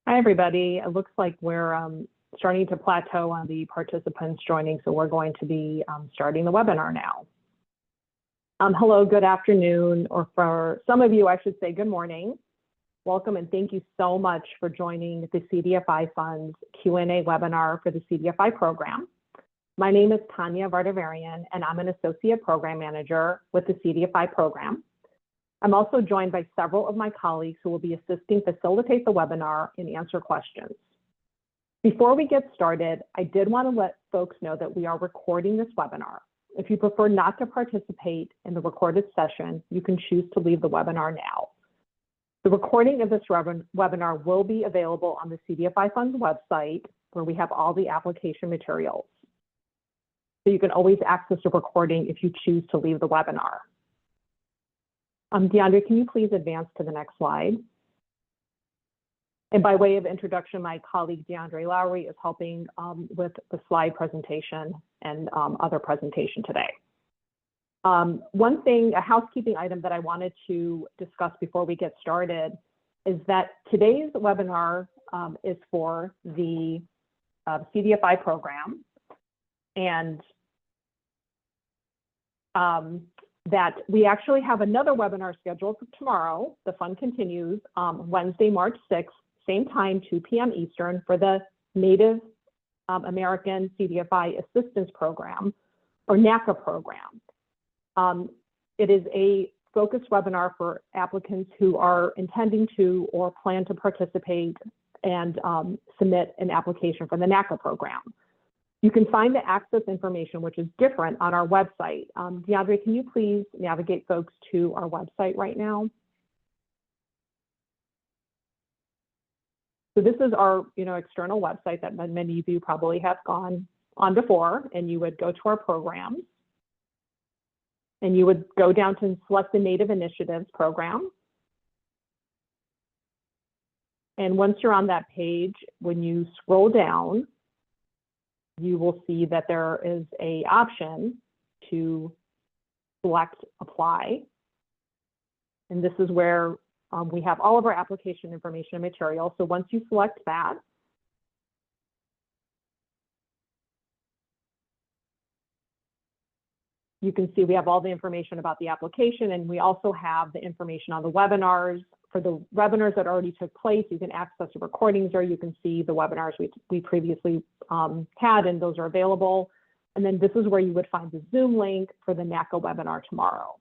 Hi, everybody. It looks like we're starting to plateau on the participants joining, so we're going to be starting the webinar now. Hello, good afternoon, or for some of you, I should say good morning. Welcome and thank you so much for joining the CDFI Fund's Q&A webinar for the CDFI program. My name is Tanya Vardavarian, and I'm an Associate Program Manager with the CDFI program. I'm also joined by several of my colleagues who will be assisting facilitate the webinar and answer questions. Before we get started, I did want to let folks know that we are recording this webinar. If you prefer not to participate in the recorded session, you can choose to leave the webinar now. The recording of this webinar will be available on the CDFI Fund's website, where we have all the application materials. So you can always access the recording if you choose to leave the webinar. DeAndre, can you please advance to the next slide? And by way of introduction, my colleague DeAndre Lowry is helping with the slide presentation and other presentation today. One thing, a housekeeping item that I wanted to discuss before we get started is that today's webinar is for the CDFI program, and that we actually have another webinar scheduled for tomorrow. The fund continues Wednesday, March 6th, same time, 2 p.m. Eastern, for the Native American CDFI Assistance Program, or NACA program. It is a focused webinar for applicants who are intending to or plan to participate and submit an application for the NACA program. You can find the access information, which is different, on our website. DeAndre, can you please navigate folks to our website right now? So this is our external website that many of you probably have gone on before, and you would go to our programs, and you would go down to select the Native Initiatives program. And once you're on that page, when you scroll down, you will see that there is an option to select apply. And this is where we have all of our application information and material. So once you select that, you can see we have all the information about the application, and we also have the information on the webinars. For the webinars that already took place, you can access the recordings, or you can see the webinars we previously had, and those are available. And then this is where you would find the Zoom link for the NACA webinar tomorrow.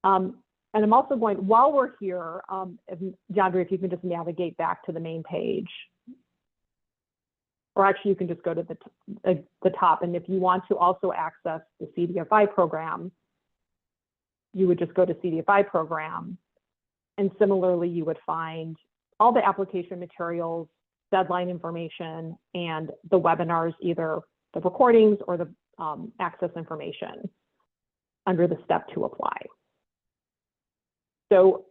And I'm also going, while we're here, DeAndre, if you can just navigate back to the main page. Or actually, you can just go to the top. And if you want to also access the CDFI program, you would just go to CDFI program. And similarly, you would find all the application materials, deadline information, and the webinars, either the recordings or the access information under the step to apply. So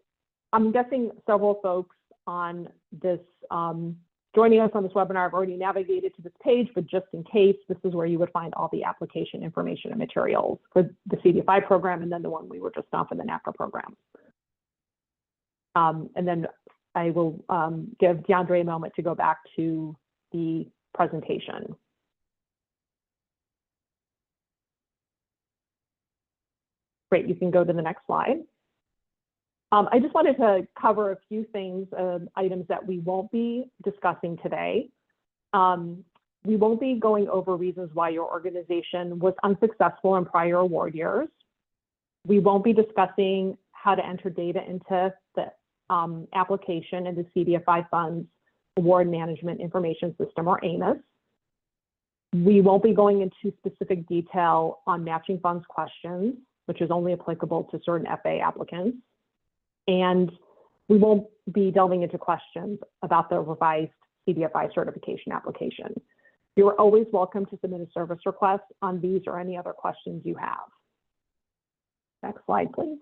I'm guessing several folks on this, joining us on this webinar have already navigated to this page, but just in case, this is where you would find all the application information and materials for the CDFI program, and then the one we were just on for the NACA program. And then I will give DeAndre a moment to go back to the presentation. Great, you can go to the next slide. I just wanted to cover a few things, items that we won't be discussing today. We won't be going over reasons why your organization was unsuccessful in prior award years. We won't be discussing how to enter data into the application in the CDFI Fund's Award Management Information System, or AMIS. We won't be going into specific detail on matching funds questions, which is only applicable to certain FA applicants. And we won't be delving into questions about the revised CDFI certification application. You're always welcome to submit a service request on these or any other questions you have. Next slide, please.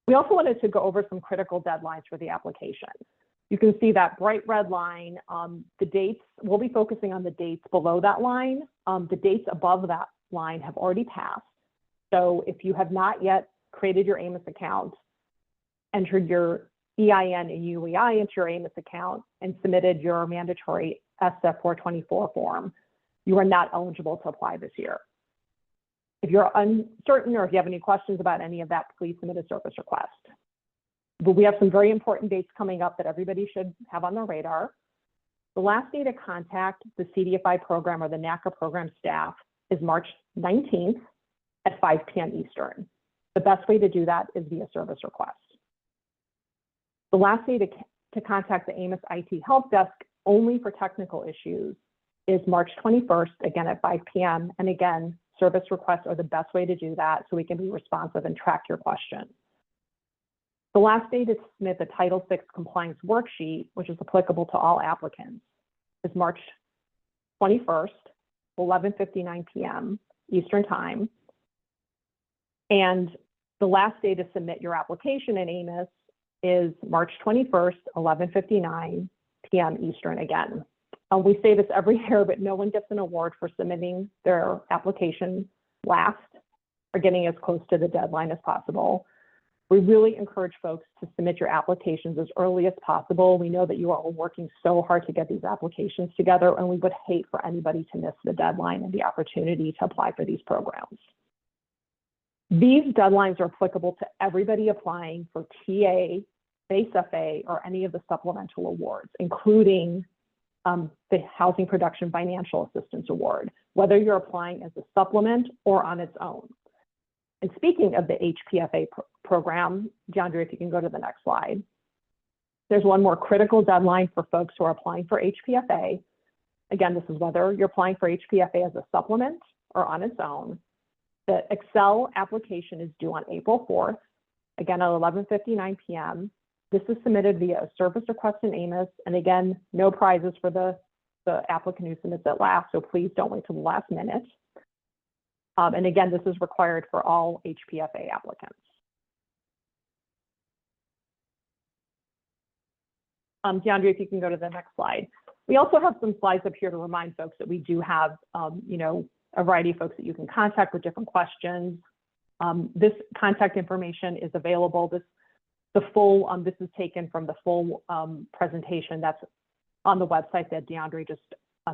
We also wanted to go over some critical deadlines for the application. You can see that bright red line, the dates, we'll be focusing on the dates below that line. The dates above that line have already passed. So if you have not yet created your AMIS account, entered your EIN and UEI into your AMIS account and submitted your mandatory SF 424 form, you are not eligible to apply this year. If you're uncertain or if you have any questions about any of that, please submit a service request. But we have some very important dates coming up that everybody should have on their radar. The last day to contact the CDFI program or the NACA program staff is March 19th at 5 p.m. Eastern. The best way to do that is via service request. The last day to contact the AMIS IT help desk only for technical issues is March 21st, again at 5 p.m. And again, service requests are the best way to do that so we can be responsive and track your question. The last day to submit the Title VI compliance worksheet, which is applicable to all applicants, is March 21st, 11:59 p.m. Eastern Time. And the last day to submit your application in AMIS is March 21st, 11:59 p.m. Eastern again. We say this every year, but no one gets an award for submitting their application last or getting as close to the deadline as possible. We really encourage folks to submit your applications as early as possible. We know that you are all working so hard to get these applications together, and we would hate for anybody to miss the deadline and the opportunity to apply for these programs. These deadlines are applicable to everybody applying for TA, base FA, or any of the supplemental awards, including the Housing Production Financial Assistance Award, whether you're applying as a supplement or on its own. And speaking of the HPFA program, DeAndre, if you can go to the next slide, there's one more critical deadline for folks who are applying for HPFA. Again, this is whether you're applying for HPFA as a supplement or on its own. The Excel application is due on April 4th, again at 11:59 p.m. This is submitted via a service request in AMIS, and again, no prizes for the applicant who submits it last, so please don't wait till the last minute. And again, this is required for all HPFA applicants. DeAndre, if you can go to the next slide. We also have some slides up here to remind folks that we do have, a variety of folks that you can contact with different questions. This contact information is available. This is taken from the full presentation that's on the website that DeAndre just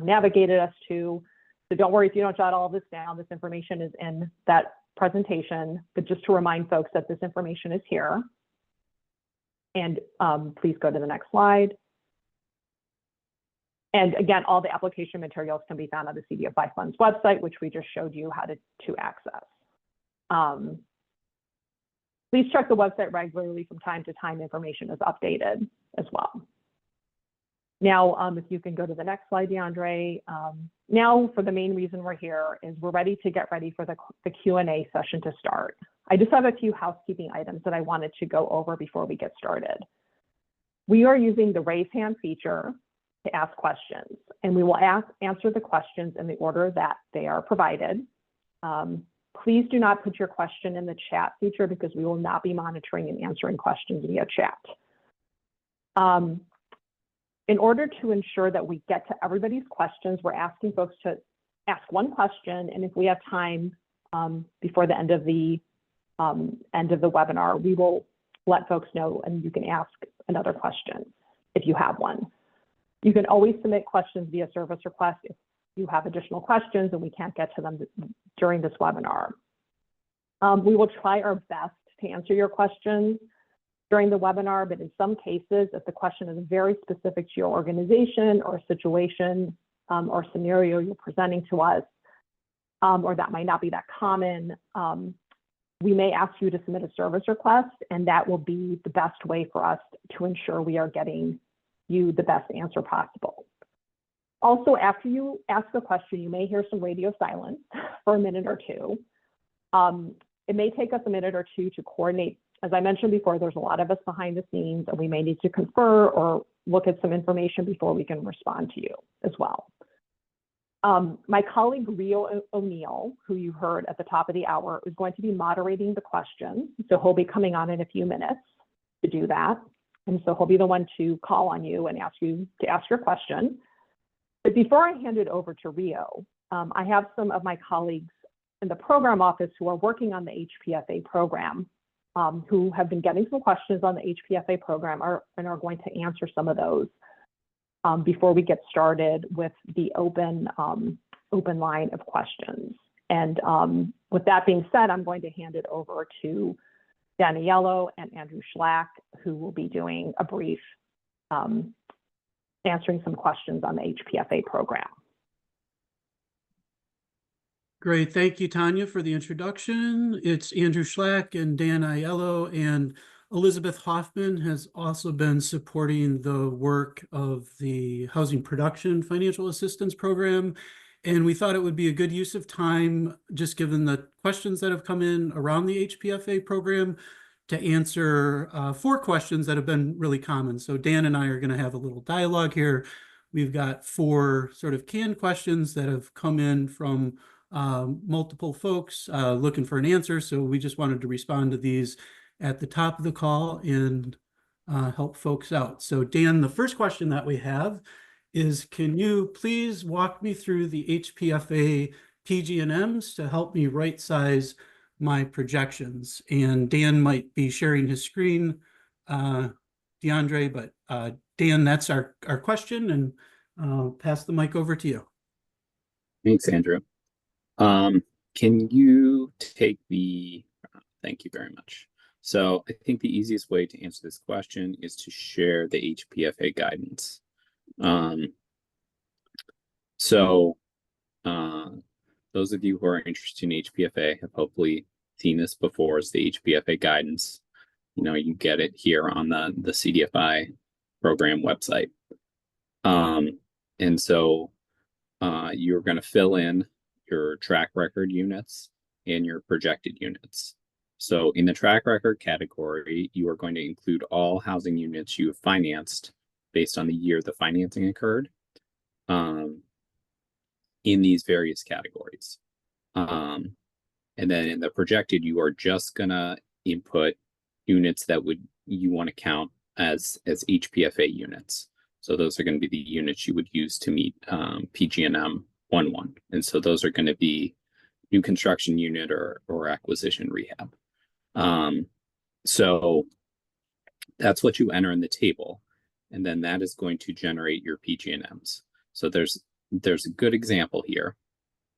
navigated us to. So don't worry if you don't jot all of this down. This information is in that presentation, but just to remind folks that this information is here. And please go to the next slide. And again, all the application materials can be found on the CDFI Funds website, which we just showed you how to access. Please check the website regularly from time to time. Information is updated as well. Now, if you can go to the next slide, DeAndre. Now, for the main reason we're here is we're ready to get ready for the Q&A session to start. I just have a few housekeeping items that I wanted to go over before we get started. We are using the raise hand feature to ask questions, and we will answer the questions in the order that they are provided. Please do not put your question in the chat feature because we will not be monitoring and answering questions via chat. In order to ensure that we get to everybody's questions, we're asking folks to ask one question, and if we have time before the end of the webinar, we will let folks know, and you can ask another question if you have one. You can always submit questions via service request if you have additional questions and we can't get to them during this webinar. We will try our best to answer your questions during the webinar, but in some cases, if the question is very specific to your organization or situation or scenario you're presenting to us, or that might not be that common, we may ask you to submit a service request, and that will be the best way for us to ensure we are getting you the best answer possible. Also, after you ask the question, you may hear some radio silence for a minute or two. It may take us a minute or two to coordinate. As I mentioned before, there's a lot of us behind the scenes, and we may need to confer or look at some information before we can respond to you as well. My colleague Rio O'Neill, who you heard at the top of the hour, is going to be moderating the questions. So he'll be coming on in a few minutes to do that. And so he'll be the one to call on you and ask you to ask your question. But before I hand it over to Rio, I have some of my colleagues in the program office who are working on the HPFA program who have been getting some questions on the HPFA program and are going to answer some of those before we get started with the open line of questions. And with that being said, I'm going to hand it over to Daniello and Andrew Schlack, who will be doing a brief answering some questions on the HPFA program. Great. Thank you, Tanya, for the introduction. It's Andrew Schlack and Dan Aiello, and Elizabeth Hoffman has also been supporting the work of the Housing Production Financial Assistance Program. And we thought it would be a good use of time, just given the questions that have come in around the HPFA program, to answer 4 questions that have been really common. So Dan and I are going to have a little dialogue here. We've got 4 sort of canned questions that have come in from multiple folks looking for an answer. So we just wanted to respond to these at the top of the call and help folks out. So Dan, the first question that we have is, can you please walk me through the HPFA PG&Ms to help me right size my projections? And Dan might be sharing his screen, DeAndre, but Dan, that's our question, and I'll pass the mic over to you. Thanks, Andrew. Can you take the, thank you very much. So I think the easiest way to answer this question is to share the HPFA guidance. Those of you who are interested in HPFA have hopefully seen this before. It's the HPFA guidance. You know, you get it here on the CDFI program website. You're going to fill in your track record units and your projected units. So in the track record category, you are going to include all housing units you have financed based on the year the financing occurred in these various categories. And then in the projected, you are just going to input units that you want to count as HPFA units. So those are going to be the units you would use to meet PG&M 1.1. And so those are going to be new construction unit or acquisition rehab. So that's what you enter in the table. And then that is going to generate your PG&Ms. So there's a good example here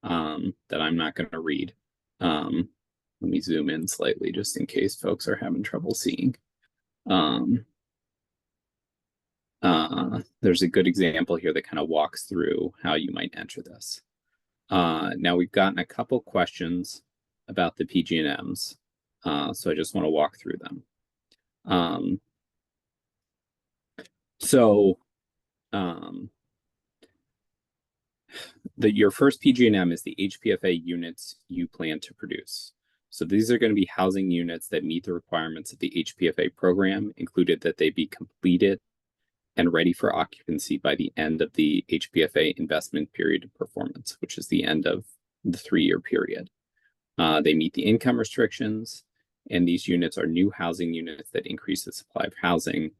that I'm not going to read. Let me zoom in slightly just in case folks are having trouble seeing. There's a good example here that kind of walks through how you might enter this. Now we've gotten a couple questions about the PG&Ms, so I just want to walk through them. Your first PG&M is the HPFA units you plan to produce. So these are going to be housing units that meet the requirements of the HPFA program, included that they be completed and ready for occupancy by the end of the HPFA investment period of performance, which is the end of the 3-year period. They meet the income restrictions, and these units are new housing units that increase the supply of housing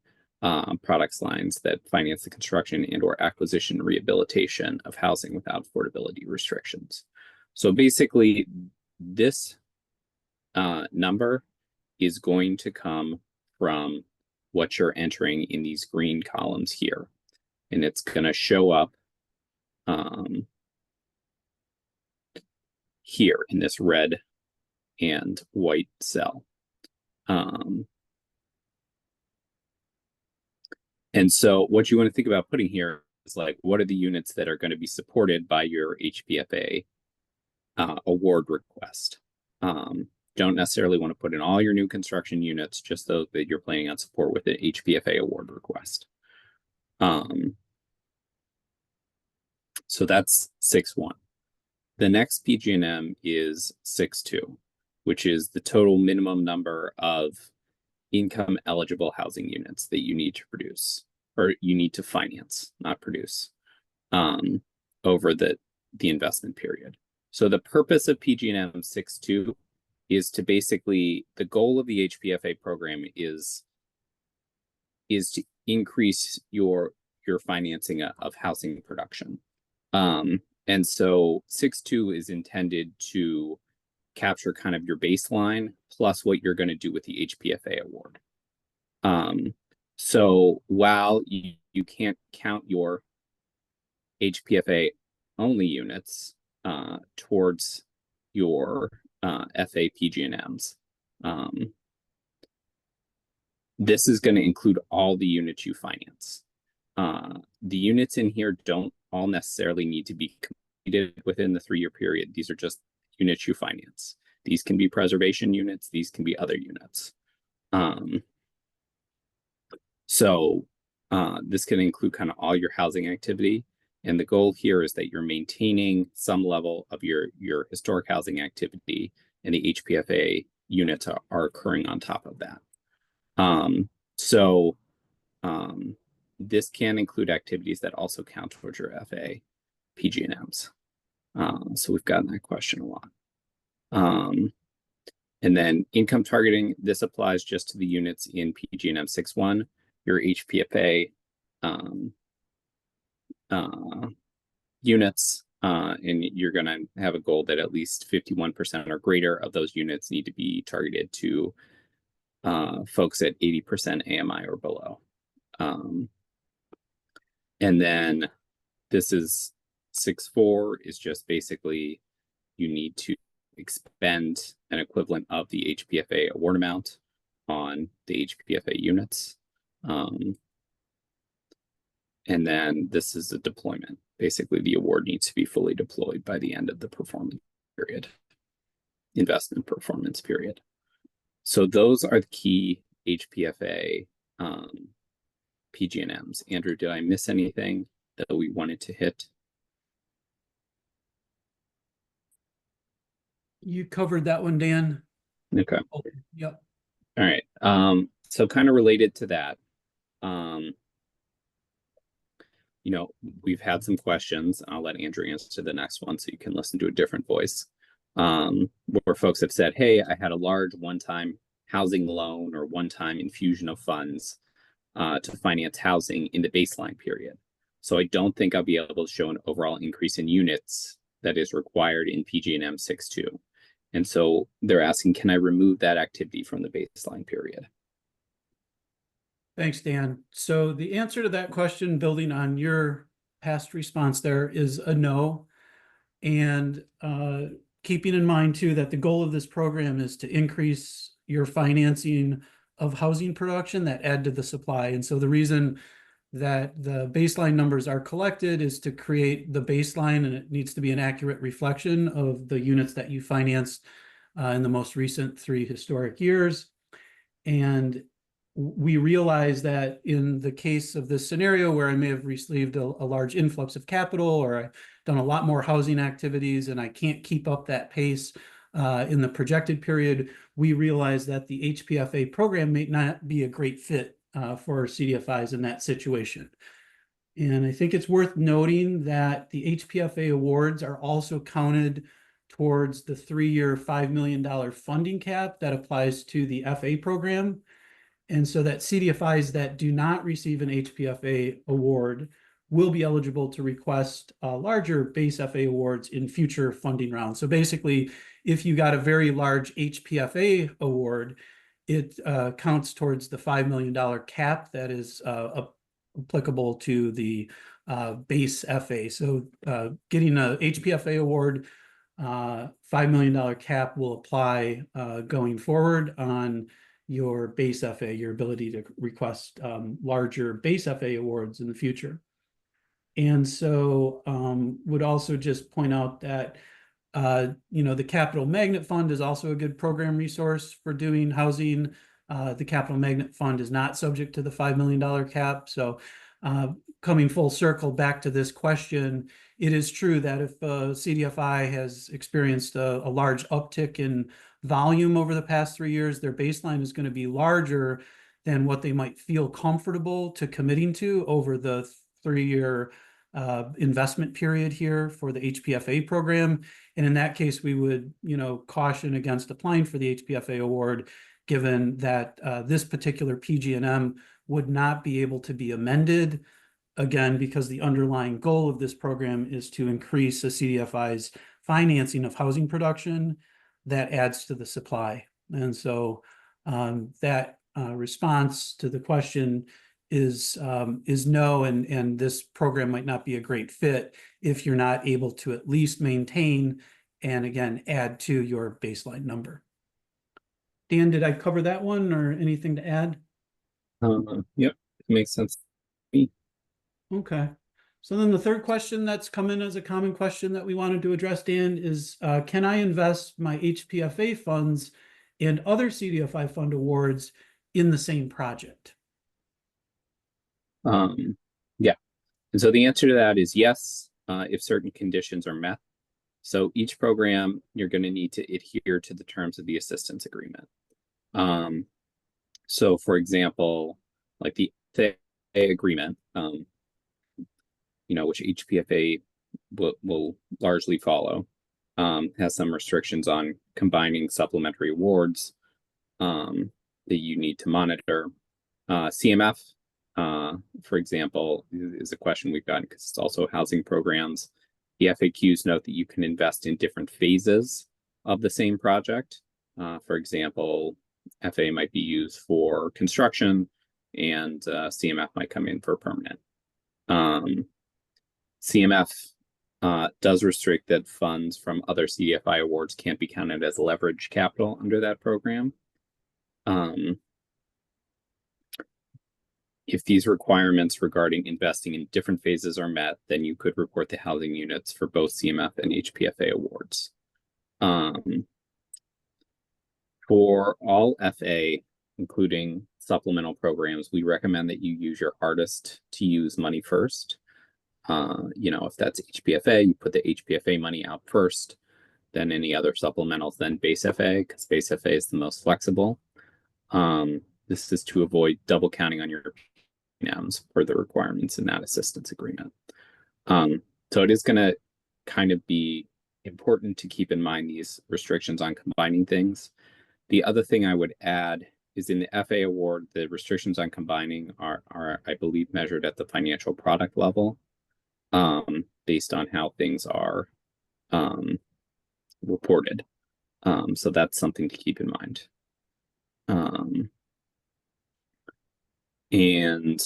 products lines that finance the construction and or acquisition rehabilitation of housing without affordability restrictions. So basically, this number is going to come from what you're entering in these green columns here. And it's going to show up here in this red and white cell. And so what you want to think about putting here is, like, what are the units that are going to be supported by your HPFA award request? Don't necessarily want to put in all your new construction units, just those that you're planning on support with an HPFA award request. So that's 6.1. The next PG&M is 6.2, which is the total minimum number of income eligible housing units that you need to produce, or you need to finance, not produce, over the investment period. So the purpose of PG&M 6.2 is to basically, the goal of the HPFA program is to increase your financing of housing production. And so 6.2 is intended to capture kind of your baseline plus what you're going to do with the HPFA award. So while you can't count your HPFA only units towards your FA PG&Ms, this is going to include all the units you finance. The units in here don't all necessarily need to be completed within the 3-year period. These are just units you finance. These can be preservation units. These can be other units. So this can include kind of all your housing activity. And the goal here is that you're maintaining some level of your historic housing activity, and the HPFA units are occurring on top of that. This can include activities that also count towards your FA PG&Ms. So we've gotten that question a lot. And then income targeting, this applies just to the units in PG&M 6.1. Your HPFA units, and you're going to have a goal that at least 51% or greater of those units need to be targeted to folks at 80% AMI or below. And then this is 6.4 is just basically you need to expend an equivalent of the HPFA award amount on the HPFA units. And then this is a deployment. Basically, the award needs to be fully deployed by the end of the performance period, investment performance period. So those are the key HPFA PG&Ms. Andrew, did I miss anything that we wanted to hit? You covered that one, Dan. Okay. Oh, yep. All right. So kind of related to that, we've had some questions. I'll let Andrew answer the next one so you can listen to a different voice. Where folks have said, hey, I had a large one-time housing loan or one-time infusion of funds to finance housing in the baseline period. So I don't think I'll be able to show an overall increase in units that is required in PG&M 6.2. And so they're asking, can I remove that activity from the baseline period? Thanks, Dan. So the answer to that question, building on your past response there, is a no. And keeping in mind, too, that the goal of this program is to increase your financing of housing production that add to the supply. And so the reason that the baseline numbers are collected is to create the baseline, and it needs to be an accurate reflection of the units that you financed in the most recent 3 historic years. And we realize that in the case of this scenario where I may have received a large influx of capital, or I've done a lot more housing activities and I can't keep up that pace in the projected period, we realize that the HPFA program may not be a great fit for CDFIs in that situation. And I think it's worth noting that the HPFA awards are also counted towards the 3-year $5 million funding cap that applies to the FA program. And so that CDFIs that do not receive an HPFA award will be eligible to request larger base FA awards in future funding rounds. So basically, if you got a very large HPFA award, it counts towards the $5 million cap that is applicable to the base FA. So getting a HPFA award, $5 million cap will apply going forward on your base FA, your ability to request larger base FA awards in the future. And so would also just point out that the Capital Magnet Fund is also a good program resource for doing housing. The Capital Magnet Fund is not subject to the $5 million cap. So coming full circle back to this question, it is true that if CDFI has experienced a large uptick in volume over the past 3 years, their baseline is going to be larger than what they might feel comfortable to committing to over the 3-year investment period here for the HPFA program. And in that case, we would, caution against applying for the HPFA award, given that this particular PG&M would not be able to be amended, again, because the underlying goal of this program is to increase the CDFI's financing of housing production. that adds to the supply. And so that response to the question is no, and this program might not be a great fit if you're not able to at least maintain and again add to your baseline number. Dan, did I cover that one or anything to add? Yep, it makes sense. Okay. So then the third question that's come in as a common question that we wanted to address, Dan, is can I invest my HPFA funds and other CDFI fund awards in the same project? Yeah. And so the answer to that is yes, if certain conditions are met. So each program, you're going to need to adhere to the terms of the assistance agreement. So for example, like the FAA agreement, which HPFA will largely follow, has some restrictions on combining supplementary awards that you need to monitor. CMF, for example, is a question we've gotten because it's also housing programs. The FAQs note that you can invest in different phases of the same project. For example, FA might be used for construction and CMF might come in for permanent. CMF does restrict that funds from other CDFI awards can't be counted as leverage capital under that program. If these requirements regarding investing in different phases are met, then you could report the housing units for both CMF and HPFA awards. For all FA, including supplemental programs, we recommend that you use your hardest to use money first. If that's HPFA, you put the HPFA money out first, then any other supplementals, then base FA, because base FA is the most flexible. This is to avoid double counting on your PNMs for the requirements in that assistance agreement. So it is going to kind of be important to keep in mind these restrictions on combining things. The other thing I would add is in the FA award, the restrictions on combining are I believe, measured at the financial product level, based on how things are reported. So that's something to keep in mind. And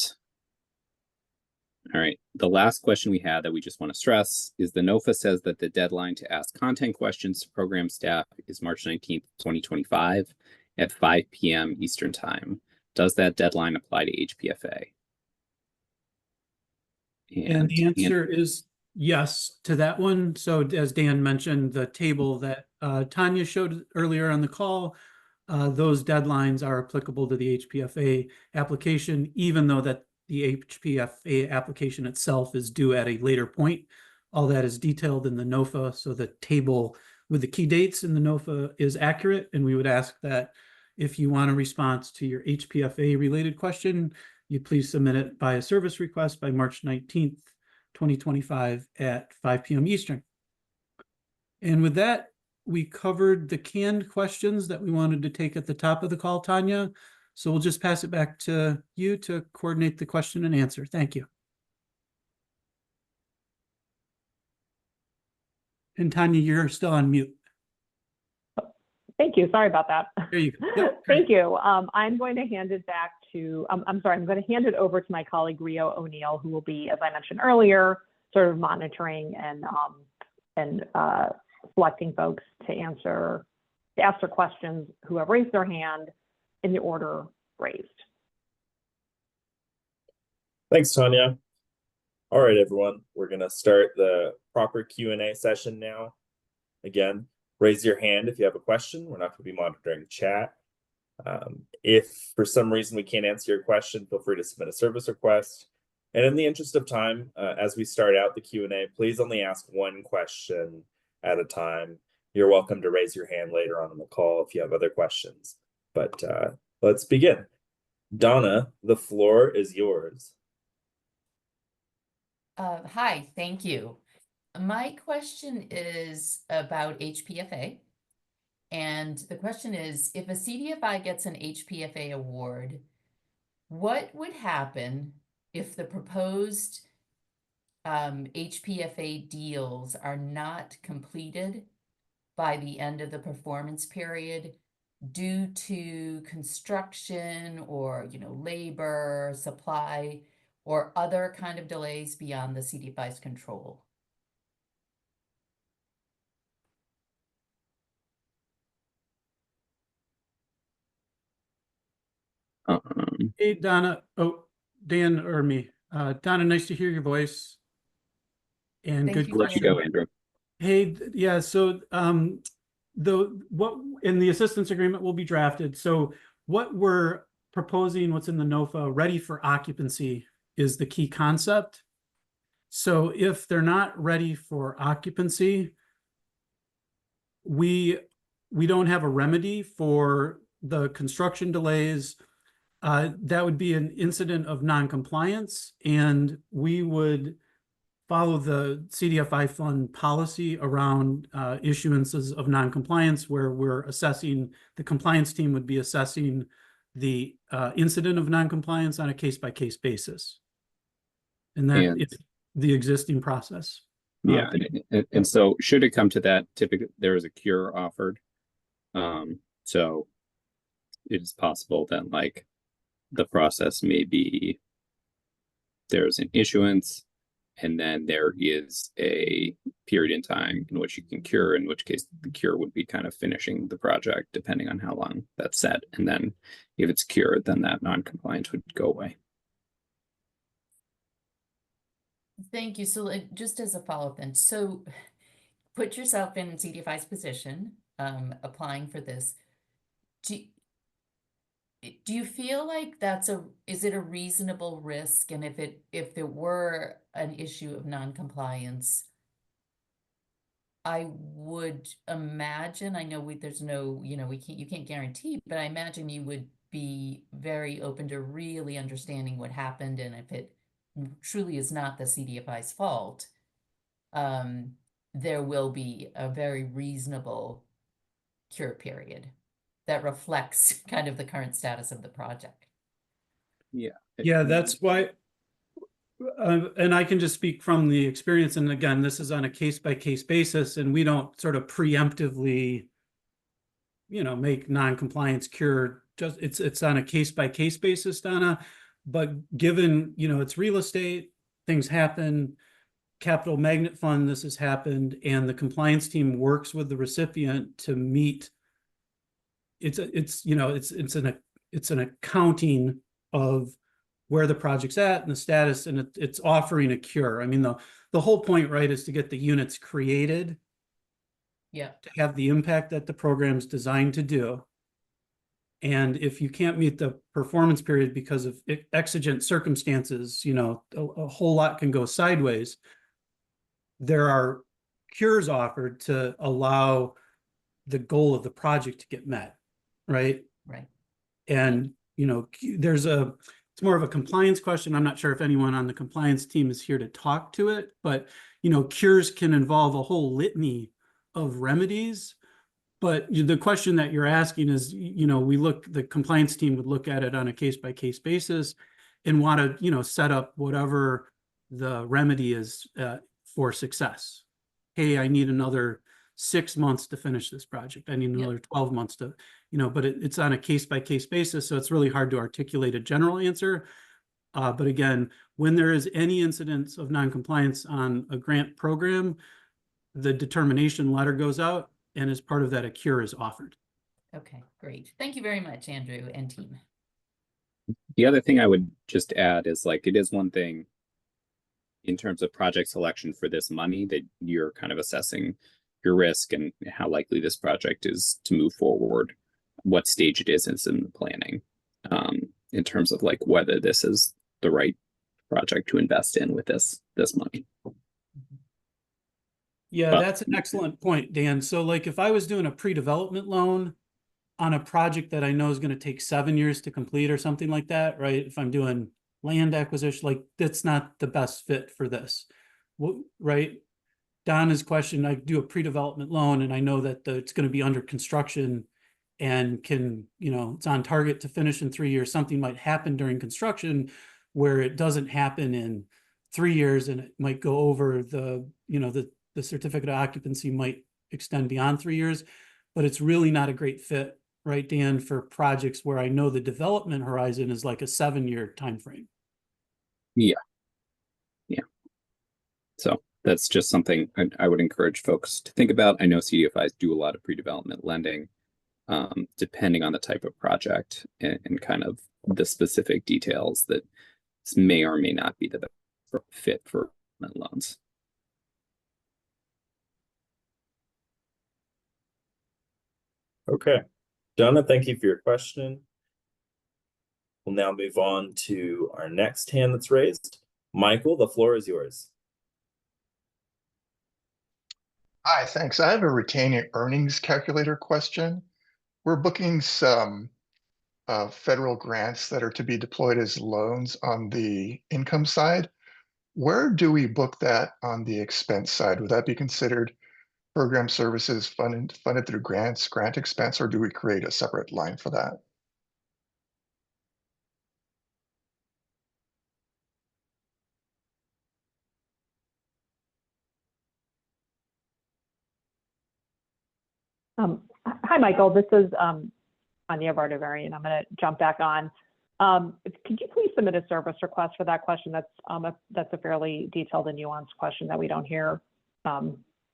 all right, the last question we had that we just want to stress is the NOFA says that the deadline to ask content questions to program staff is March 19th, 2025 at 5 p.m. Eastern time. Does that deadline apply to HPFA? And the answer is yes to that one. So as Dan mentioned, the table that Tanya showed earlier on the call, those deadlines are applicable to the HPFA application, even though that the HPFA application itself is due at a later point. All that is detailed in the NOFA, so the table with the key dates in the NOFA is accurate, and we would ask that if you want a response to your HPFA related question, you please submit it by a service request by March 19th, 2025 at 5 p.m. Eastern. And with that, we covered the canned questions that we wanted to take at the top of the call, Tanya. So we'll just pass it back to you to coordinate the question and answer. Thank you. And Tanya, you're still on mute. Thank you. Sorry about that. There you go. Yep. Thank you. I'm going to hand it back to, I'm going to hand it over to my colleague, Rio O'Neill, who will be, as I mentioned earlier, sort of monitoring and selecting folks to ask their questions who have raised their hand in the order raised. Thanks, Tanya. All right, everyone, we're going to start the proper Q&A session now. Again, raise your hand if you have a question. We're not going to be monitoring chat. If for some reason we can't answer your question, feel free to submit a service request. And in the interest of time, as we start out the Q&A, please only ask one question at a time. You're welcome to raise your hand later on in the call if you have other questions. But let's begin. Donna, the floor is yours. Hi, thank you. My question is about HPFA. And the question is, if a CDFI gets an HPFA award, what would happen if the proposed HPFA deals are not completed by the end of the performance period due to construction or, labor, supply, or other kind of delays beyond the CDFI's control? Hey, Donna. Oh, Dan or me. Donna, nice to hear your voice. And Thank good you, I'll let you go, Andrew. Hey, yeah, so what in the assistance agreement will be drafted. So what we're proposing, what's in the NOFA, ready for occupancy, is the key concept. So if they're not ready for occupancy, we don't have a remedy for the construction delays. That would be an incident of non-compliance, and we would follow the CDFI fund policy around issuances of non-compliance, where we're assessing, the compliance team would be assessing the incident of non-compliance on a case-by-case basis. And that And- is the existing process. Yeah, and so should it come to that, typically there is a cure offered. So it is possible that like the process may be there's an issuance, and then there is a period in time in which you can cure, in which case the cure would be kind of finishing the project, depending on how long that's set. And then if it's cured, then that non-compliance would go away. Thank you. So just as a follow-up then, so put yourself in CDFI's position, applying for this. Do you feel like is it a reasonable risk? And if there were an issue of non-compliance, I would imagine, I know there's no, you can't guarantee, but I imagine you would be very open to really understanding what happened, and if it truly is not the CDFI's fault, there will be a very reasonable cure period that reflects kind of the current status of the project. Yeah. Yeah, that's why, and I can just speak from the experience. And again, this is on a case-by-case basis, and we don't sort of preemptively, make non-compliance cure. Just it's on a case-by-case basis, Donna. But given, it's real estate, things happen, capital magnet fund, this has happened, and the compliance team works with the recipient to meet. It's an accounting of where the project's at and the status, and it's offering a cure. I mean, the whole point, right, is to get the units created, Yeah, to have the impact that the program's designed to do. And if you can't meet the performance period because of exigent circumstances, a whole lot can go sideways. There are cures offered to allow the goal of the project to get met, right? right. And, it's more of a compliance question. I'm not sure if anyone on the compliance team is here to talk to it, but, cures can involve a whole litany of remedies. But the question that you're asking is, the compliance team would look at it on a case-by-case basis and want to, set up whatever the remedy is for success. Hey, I need another 6 months to finish this project. I need another 12 months to, but it's on a case-by-case basis. So it's really hard to articulate a general answer. But again, when there is any incidence of non-compliance on a grant program, the determination letter goes out, and as part of that, a cure is offered. Okay, great. Thank you very much, Andrew and team. The other thing I would just add is like, it is one thing in terms of project selection for this money that you're kind of assessing your risk and how likely this project is to move forward, what stage it is in the planning, in terms of like whether this is the right project to invest in with this money. Yeah, that's an excellent point, Dan. So like if I was doing a pre-development loan on a project that I know is going to take 7 years to complete or something like that, right? If I'm doing land acquisition, like that's not the best fit for this, right? Donna's question, I do a pre-development loan and I know that it's going to be under construction and it's on target to finish in 3 years. Something might happen during construction where it doesn't happen in 3 years, and it might go over the certificate of occupancy might extend beyond 3 years, but it's really not a great fit, right, Dan, for projects where I know the development horizon is like a 7-year timeframe. Yeah. So that's just something I would encourage folks to think about. I know CDFIs do a lot of pre-development lending, depending on the type of project and kind of the specific details that may or may not be the best fit for loans. Okay. Donna, thank you for your question. We'll now move on to our next hand that's raised. Michael, the floor is yours. Hi, thanks. I have a retained earnings calculator question. We're booking some federal grants that are to be deployed as loans on the income side. Where do we book that on the expense side? Would that be considered program services funded through grants, grant expense, or do we create a separate line for that? Hi, Michael. This is Anya Vardavarian. I'm going to jump back on. Could you please submit a service request for that question? That's a fairly detailed and nuanced question that we don't hear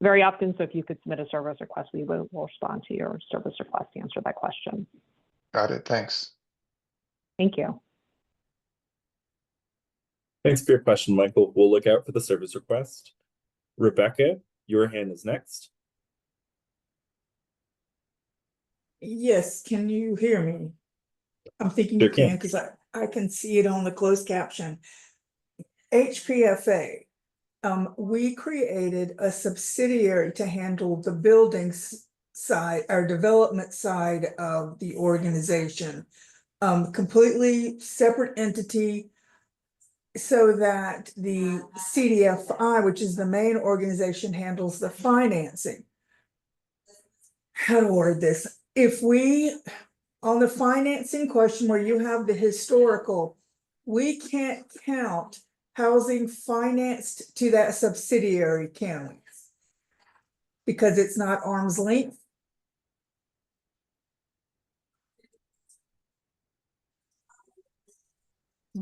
very often. So if you could submit a service request, we will respond to your service request to answer that question. Got it. Thanks. Thank you. Thanks for your question, Michael. We'll look out for the service request. Rebecca, your hand is next. Yes, can you hear me? I'm thinking Sure you can can. because I can see it on the closed caption. HPFA, we created a subsidiary to handle the buildings side, our development side of the organization. Completely separate entity so that the CDFI, which is the main organization, handles the financing. How to word this? If we, on the financing question where you have the historical, we can't count housing financed to that subsidiary, can we? Because it's not arm's length.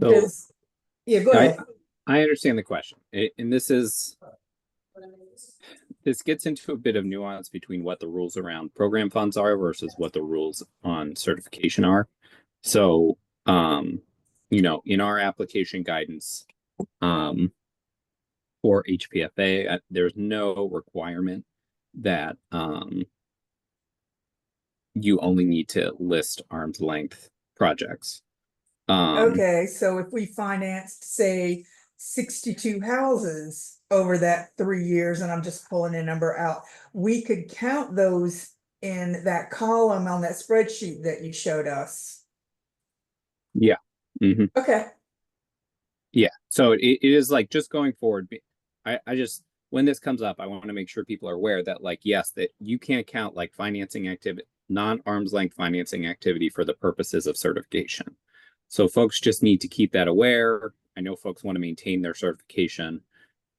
So Yeah, go ahead. I understand the question, and this gets into a bit of nuance between what the rules around program funds are versus what the rules on certification are. So, in our application guidance, for HPFA, there's no requirement that you only need to list arm's length projects. Okay, so if we financed, say, 62 houses over that 3 years, and I'm just pulling a number out, we could count those in that column on that spreadsheet that you showed us. Yeah. Mm-hmm. Okay. Yeah. So it is like just going forward. I just, when this comes up, I want to make sure people are aware that, like, yes, that you can't count like financing activity, non-arm's length financing activity for the purposes of certification. So folks just need to keep that aware. I know folks want to maintain their certification,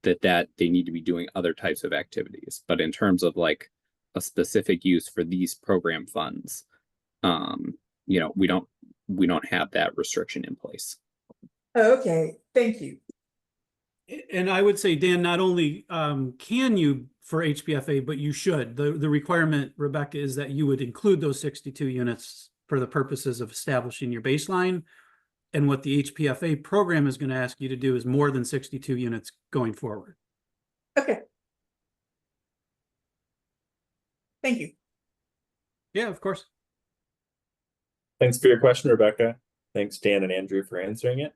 that they need to be doing other types of activities. But in terms of like a specific use for these program funds, we don't have that restriction in place. Okay, thank you. And I would say, Dan, not only can you for HPFA, but you should. The requirement, Rebecca, is that you would include those 62 units for the purposes of establishing your baseline. And what the HPFA program is going to ask you to do is more than 62 units going forward. Okay. Thank you. Yeah, of course. Thanks for your question, Rebecca. Thanks, Dan and Andrew, for answering it.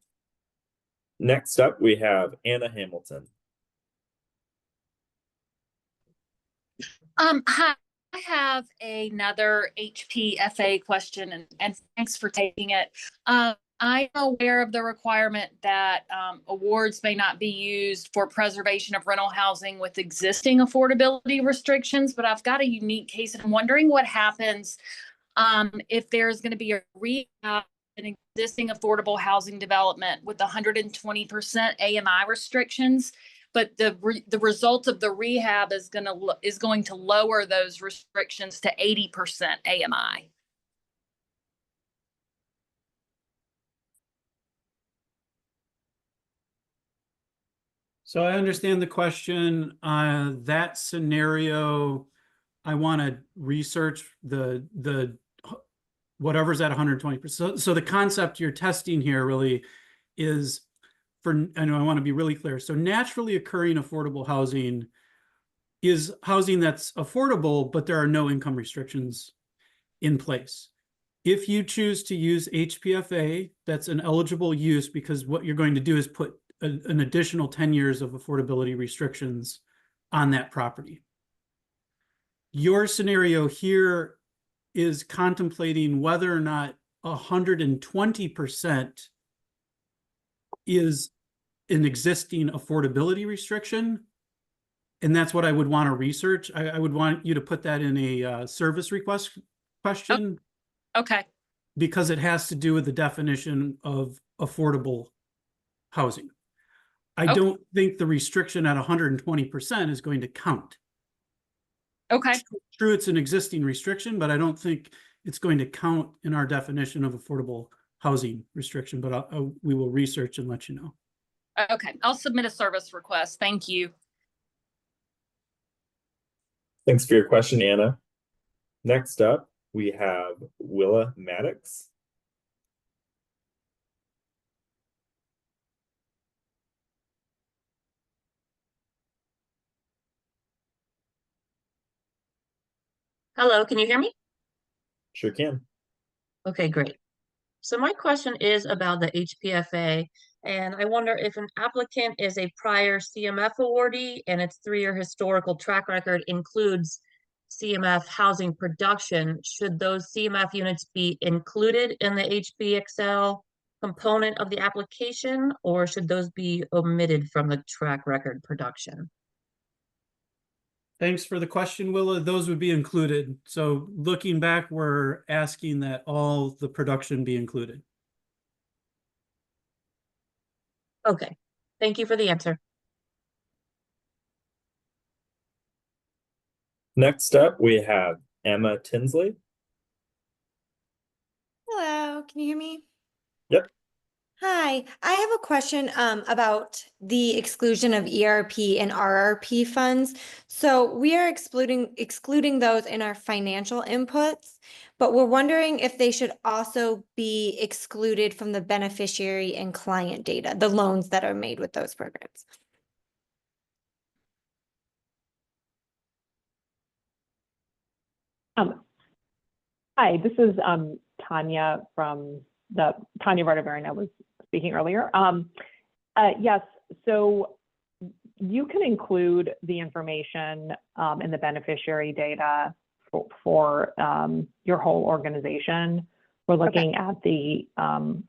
Next up, we have Anna Hamilton. Hi, I have another HPFA question, and thanks for taking it. I'm aware of the requirement that awards may not be used for preservation of rental housing with existing affordability restrictions, but I've got a unique case, and I'm wondering what happens if there's going to be an existing affordable housing development with 120% AMI restrictions, but the result of the rehab is going to lower those restrictions to 80% AMI. So I understand the question. That scenario, I want to research the whatever's at 120%. So the concept you're testing here really is I know I want to be really clear. So naturally occurring affordable housing is housing that's affordable, but there are no income restrictions in place. If you choose to use HPFA, that's an eligible use, because what you're going to do is put an additional 10 years of affordability restrictions on that property. Your scenario here is contemplating whether or not 120% is an existing affordability restriction. And that's what I would want to research. I would want you to put that in a service request question. Okay. Because it has to do with the definition of affordable housing. I don't think the restriction at 120% is going to count. Okay. True, it's an existing restriction, but I don't think it's going to count in our definition of affordable housing restriction, but we will research and let you know. Okay, I'll submit a service request. Thank you. Thanks for your question, Anna. Next up, we have Willa Maddox. Hello, can you hear me? Sure can. Okay, great. So my question is about the HPFA, and I wonder if an applicant is a prior CMF awardee and its 3-year historical track record includes CMF housing production, should those CMF units be included in the HBXL component of the application, or should those be omitted from the track record production? Thanks for the question, Willa. Those would be included. So looking back, we're asking that all the production be included. Okay, thank you for the answer. Next up, we have Emma Tinsley. Hello, can you hear me? Yep. Hi, I have a question about the exclusion of ERP and RRP funds. So we are excluding those in our financial inputs, but we're wondering if they should also be excluded from the beneficiary and client data, the loans that are made with those programs. Hi, this is Tanya from Tanya Vardavarina was speaking earlier. Yes, so you can include the information in the beneficiary data for your whole organization. We're looking at the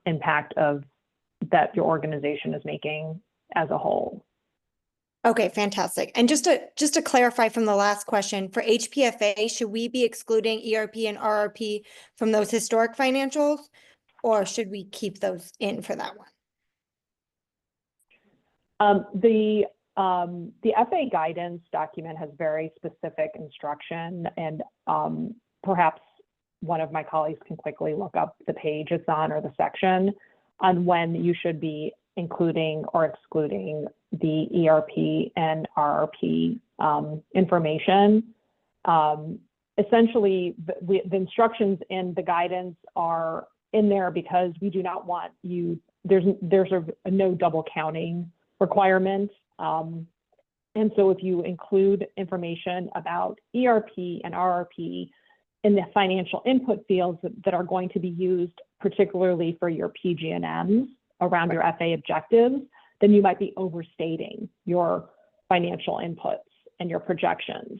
impact that your organization is making as a whole. Okay, fantastic. And just to clarify from the last question, for HPFA, should we be excluding ERP and RRP from those historic financials, or should we keep those in for that one? The FA guidance document has very specific instruction, and perhaps one of my colleagues can quickly look up the page it's on or the section on when you should be including or excluding the ERP and RRP information. Essentially, the instructions in the guidance are in there because we do not want you, there's a no double counting requirement. And so if you include information about ERP and RRP in the financial input fields that are going to be used particularly for your PG&Ms around your FA objectives, then you might be overstating your financial inputs and your projections.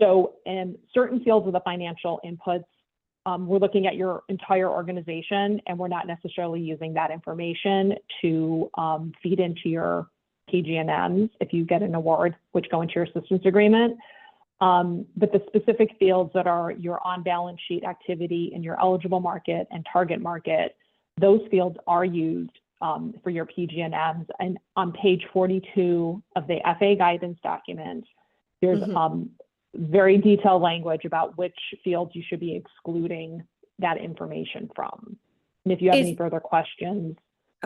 So in certain fields of the financial inputs, we're looking at your entire organization, and we're not necessarily using that information to feed into your PG&Ms if you get an award, which go into your assistance agreement. But the specific fields that are your on-balance sheet activity in your eligible market and target market, those fields are used for your PG&Ms. And on page 42 of the FA guidance document, there's very detailed language about which fields you should be excluding that information from. And if you have any further questions,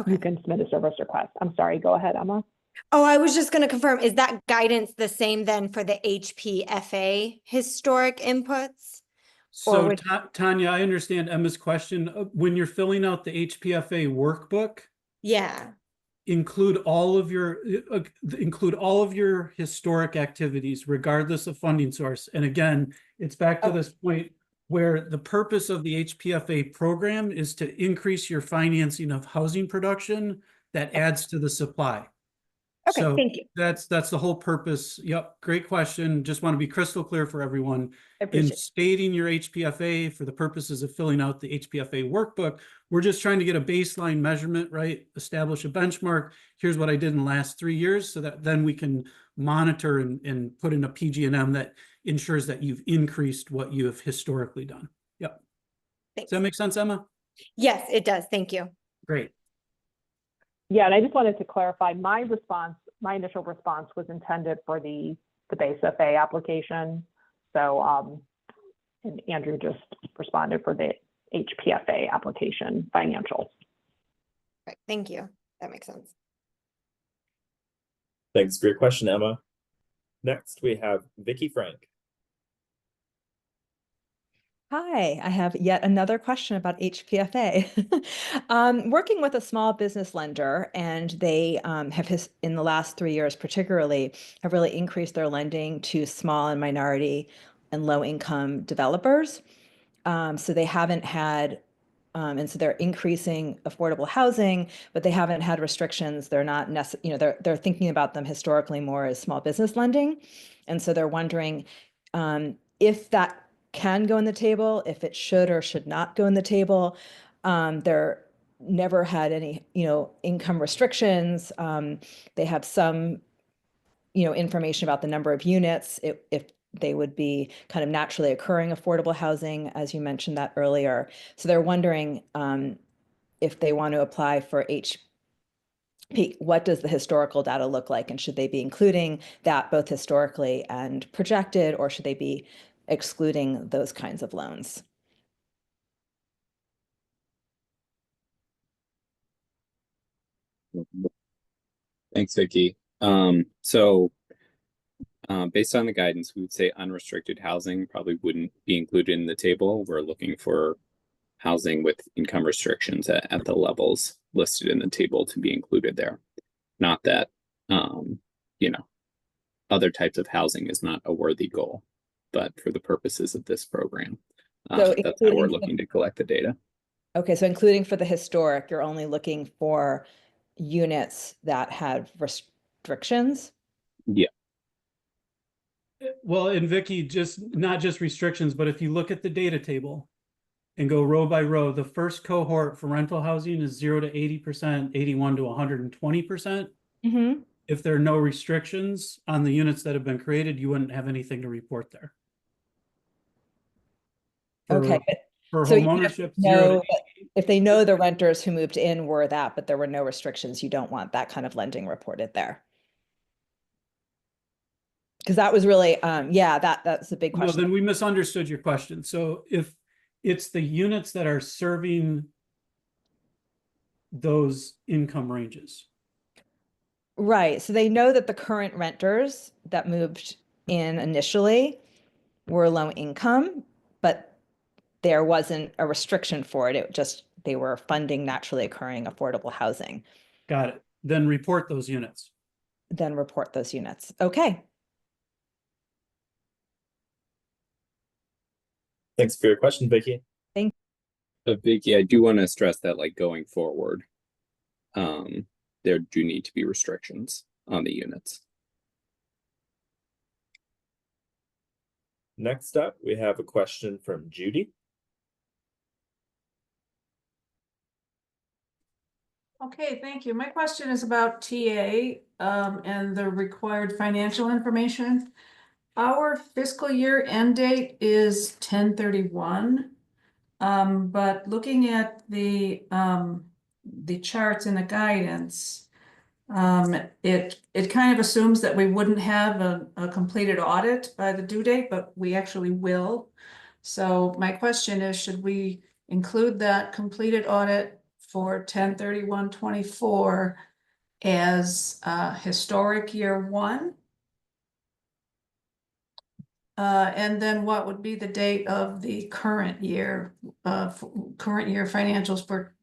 you can submit a service request. I'm sorry, go ahead, Emma. Oh, I was just going to confirm, is that guidance the same then for the HPFA historic inputs? So Tanya, I understand Emma's question. When you're filling out the HPFA workbook, Yeah. include all of your historic activities, regardless of funding source. And again, it's back to this point where the purpose of the HPFA program is to increase your financing of housing production that adds to the supply. Okay, So thank you. that's the whole purpose. Yep, great question. Just want to be crystal clear for everyone. In stating your HPFA for the purposes of filling out the HPFA workbook, we're just trying to get a baseline measurement, right? Establish a benchmark. Here's what I did in the last 3 years, so that then we can monitor and put in a PG&M that ensures that you've increased what you have historically done. Yep. Thanks. Does that make sense, Emma? Yes, it does. Thank you. Great. Yeah, and I just wanted to clarify, my initial response was intended for the base FA application. So, and Andrew just responded for the HPFA application financials. Right. Thank you. That makes sense. Thanks for your question, Emma. Next, we have Vicky Frank. Hi, I have yet another question about HPFA. Working with a small business lender, and they have, in the last 3 years particularly, have really increased their lending to small and minority and low-income developers. So they haven't had, and so they're increasing affordable housing, but they haven't had restrictions. They're not they're thinking about them historically more as small business lending, and so they're wondering if that can go on the table, if it should or should not go on the table. They're never had any, income restrictions. They have some, information about the number of units, if they would be kind of naturally occurring affordable housing, as you mentioned that earlier. So they're wondering if they want to apply for HP, what does the historical data look like? And should they be including that both historically and projected, or should they be excluding those kinds of loans? Thanks, Vicky. Based on the guidance, we would say unrestricted housing probably wouldn't be included in the table. We're looking for housing with income restrictions at the levels listed in the table to be included there. Not that, other types of housing is not a worthy goal, but for the purposes of this program, So that's how we're looking to collect the data. Okay, so including for the historic, you're only looking for units that have restrictions? Yeah. Well, and Vicky, not just restrictions, but if you look at the data table and go row by row, the first cohort for rental housing is 0 to 80%, 81 to 120%. Mm-hmm. If there are no restrictions on the units that have been created, you wouldn't have anything to report there. Okay. For So home ownership, 0 to 80. If they know the renters who moved in were that, but there were no restrictions, you don't want that kind of lending reported there. Because that was really, that's a big question. No, then we misunderstood your question. So if it's the units that are serving those income ranges. Right. So they know that the current renters that moved in initially were low income, but there wasn't a restriction for it. It just, they were funding naturally occurring affordable housing. Got it. Then report those units. Then report those units. Okay. Thanks for your question, Vicky. Thank you. Vicky, I do want to stress that going forward, there do need to be restrictions on the units. Next up, we have a question from Judy. Okay, thank you. My question is about TA and the required financial information. Our fiscal year end date is 10/31, but looking at the the charts in the guidance, it kind of assumes that we wouldn't have a completed audit by the due date, but we actually will. So my question is, should we include that completed audit for 10/31/24 as historic year one? And then what would be the date of the current year financials for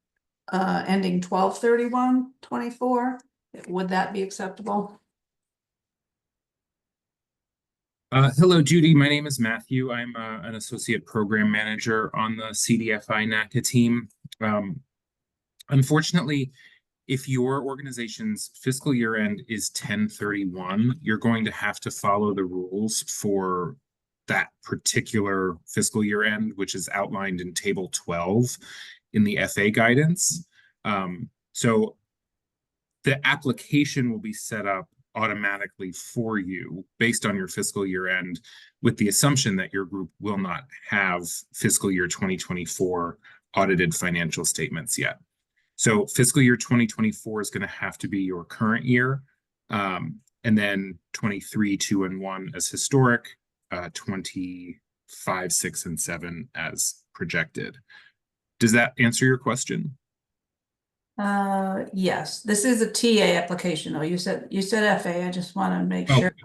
ending 12/31/24? Would that be acceptable? Hello, Judy. My name is Matthew. I'm an associate program manager on the CDFI NACA team. Unfortunately, if your organization's fiscal year end is 10/31, you're going to have to follow the rules for that particular fiscal year end, which is outlined in Table 12 in the FA guidance. So the application will be set up automatically for you based on your fiscal year end, with the assumption that your group will not have fiscal year 2024 audited financial statements yet. So fiscal year 2024 is going to have to be your current year, and then 23, 2, and 1 as historic, 25, 6, and 7 as projected. Does that answer your question? Yes, this is a TA application though. You said FA. I just want to make Oh, sure.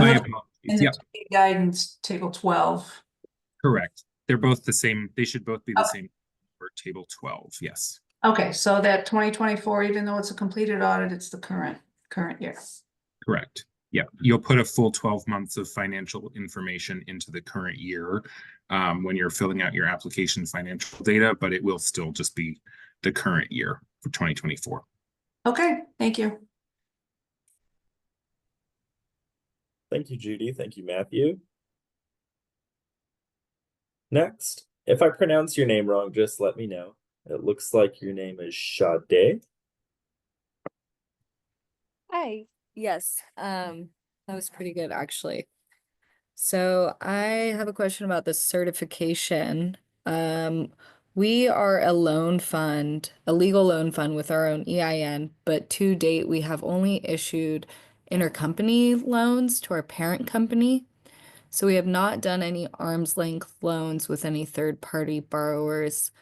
my I'm apologies. in the Yep, TA guidance table 12. correct. They're both the same. They should both be the same for Table 12. Yes. Okay, so that 2024, even though it's a completed audit, it's the current year. Correct. Yeah, you'll put a full 12 months of financial information into the current year when you're filling out your application financial data, but it will still just be the current year for 2024. Okay, thank you. Thank you, Judy. Thank you, Matthew. Next, if I pronounce your name wrong, just let me know. It looks like your name is Sade. Hi. Yes. That was pretty good actually. So I have a question about the certification. We are a loan fund, a legal loan fund with our own EIN, but to date we have only issued intercompany loans to our parent company. So we have not done any arm's length loans with any third-party borrowers.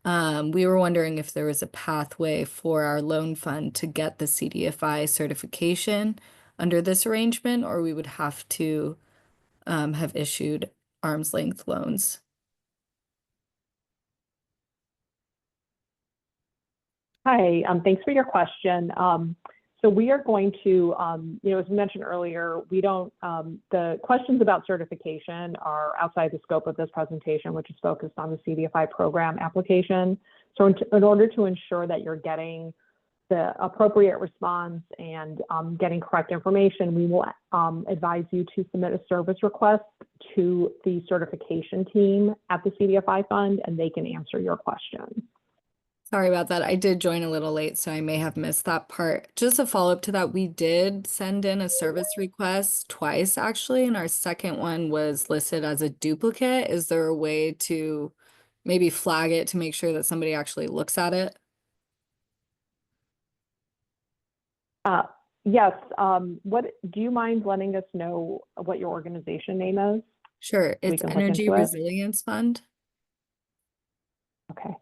We were wondering if there was a pathway for our loan fund to get the CDFI certification under this arrangement, or we would have to have issued arm's length loans. Hi, thanks for your question. So we are going to, as mentioned earlier, we don't, the questions about certification are outside the scope of this presentation, which is focused on the CDFI program application. So in order to ensure that you're getting the appropriate response and getting correct information, we will advise you to submit a service request to the certification team at the CDFI fund, and they can answer your question. Sorry about that. I did join a little late, so I may have missed that part. Just a follow-up to that, we did send in a service request twice, actually, and our second one was listed as a duplicate. Is there a way to maybe flag it to make sure that somebody actually looks at it? Yes. What do you mind letting us know what your organization name is? Sure. It's Energy Resilience Fund. Okay.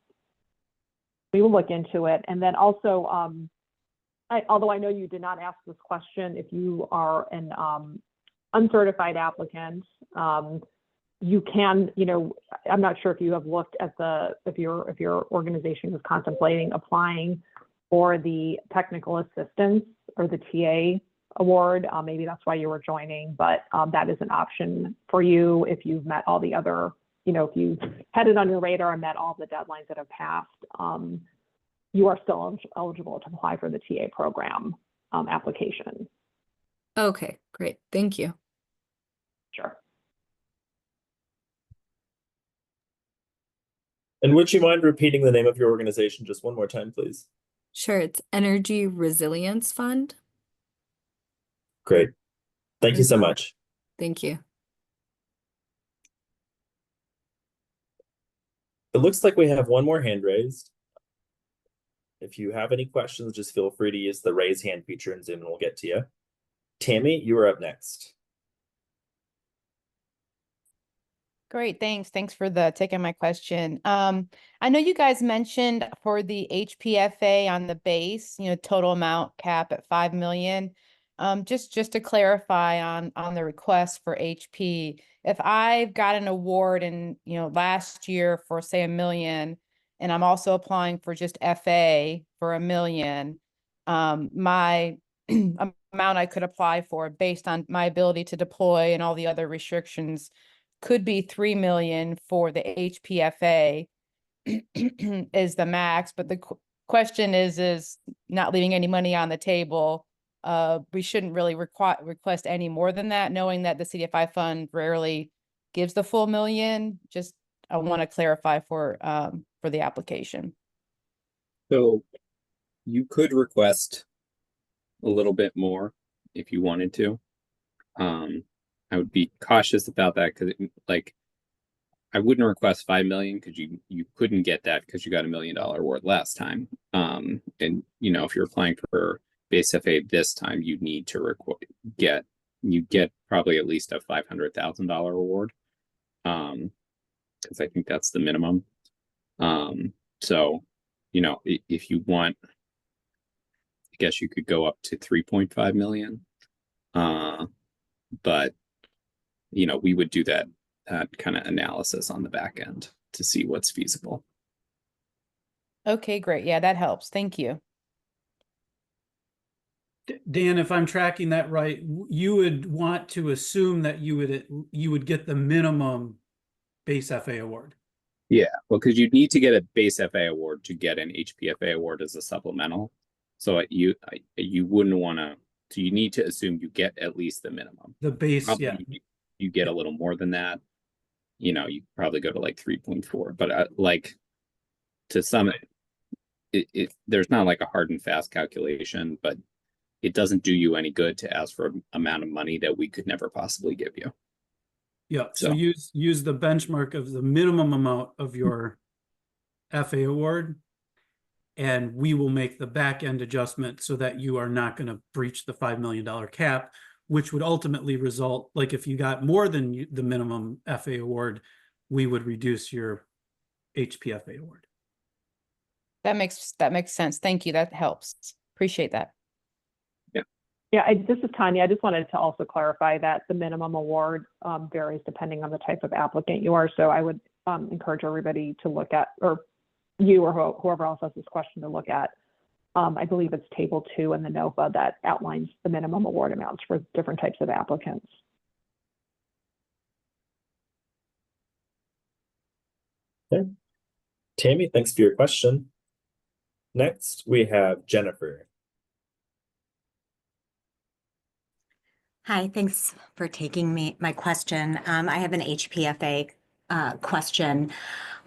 We will look into it. And then also, although I know you did not ask this question, if you are an uncertified applicant, you can, I'm not sure if you have looked at if your organization is contemplating applying for the technical assistance or the TA award. Maybe that's why you were joining, but that is an option for you if you've met all the other, if you had it on your radar and met all the deadlines that have passed, you are still eligible to apply for the TA program application. Okay, great. Thank you. Sure. And would you mind repeating the name of your organization just one more time, please? Sure, it's Energy Resilience Fund. Great. Thank you so much. Thank you. It looks like we have one more hand raised. If you have any questions, just feel free to use the raise hand feature in Zoom and we'll get to you. Tammy, you are up next. Great, thanks. Thanks for taking my question. I know you guys mentioned for the HPFA on the base, total amount cap at 5 million. Just to clarify on the request for HP, if I've got an award in, last year for say 1 million, and I'm also applying for just FA for 1 million, my amount I could apply for based on my ability to deploy and all the other restrictions could be 3 million for the HPFA is the max, but the question is not leaving any money on the table. We shouldn't really request any more than that, knowing that the CDFI fund rarely gives the full 1 million. Just I want to clarify for the application. So you could request a little bit more if you wanted to. I would be cautious about that because I wouldn't request 5 million because you couldn't get that because you got $1 million award last time. And if you're applying for base FA this time, you need to get probably at least a $500,000 award. Because I think that's the minimum. So if you want, I guess you could go up to 3.5 million. But we would do that kind of analysis on the back end to see what's feasible. Okay, great. Yeah, that helps. Thank you. Dan, if I'm tracking that right, you would want to assume that you would get the minimum base FA award. Yeah, well, because you'd need to get a base FA award to get an HPFA award as a supplemental. So you wouldn't want to. So you need to assume you get at least the minimum. The base, probably, yeah. You get a little more than that. You probably go to 3.4. But to some, there's not a hard and fast calculation, but it doesn't do you any good to ask for an amount of money that we could never possibly give you. Yeah. So use the benchmark of the minimum amount of your FA award, and we will make the back end adjustment so that you are not going to breach the $5 million cap, which would ultimately result, if you got more than the minimum FA award, we would reduce your HPFA award. That makes sense. Thank you. That helps. Appreciate that. Yeah, this is Tanya. I just wanted to also clarify that the minimum award varies depending on the type of applicant you are. So I would encourage everybody to look at, or you or whoever else has this question to look at. I believe it's table 2 in the NOFA that outlines the minimum award amounts for different types of applicants. Okay. Tammy, thanks for your question. Next, we have Jennifer. Hi, thanks for taking my question. I have an HPFA question.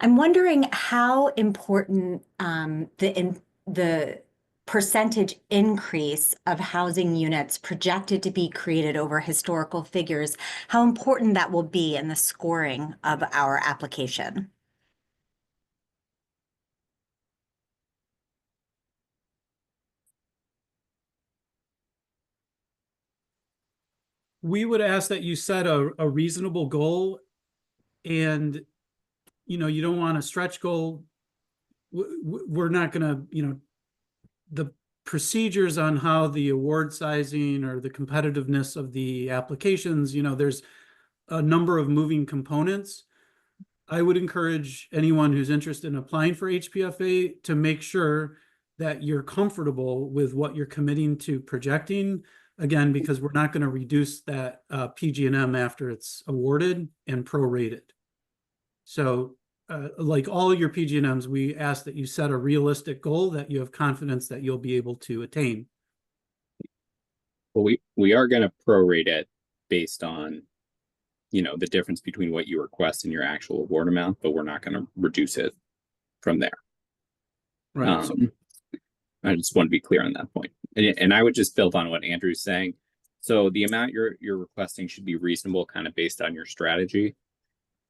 I'm wondering how important the percentage increase of housing units projected to be created over historical figures, how important that will be in the scoring of our application. We would ask that you set a reasonable goal, and you don't want a stretch goal. We're not going to, the procedures on how the award sizing or the competitiveness of the applications, there's a number of moving components. I would encourage anyone who's interested in applying for HPFA to make sure that you're comfortable with what you're committing to projecting. Again, because we're not going to reduce that PG&M after it's awarded and prorated. So like all your PG&Ms, we ask that you set a realistic goal that you have confidence that you'll be able to attain. Well, we are going to prorate it based on, the difference between what you request and your actual award amount, but we're not going to reduce it from there. Right. I just want to be clear on that point. And I would just build on what Andrew's saying. So the amount you're requesting should be reasonable, kind of based on your strategy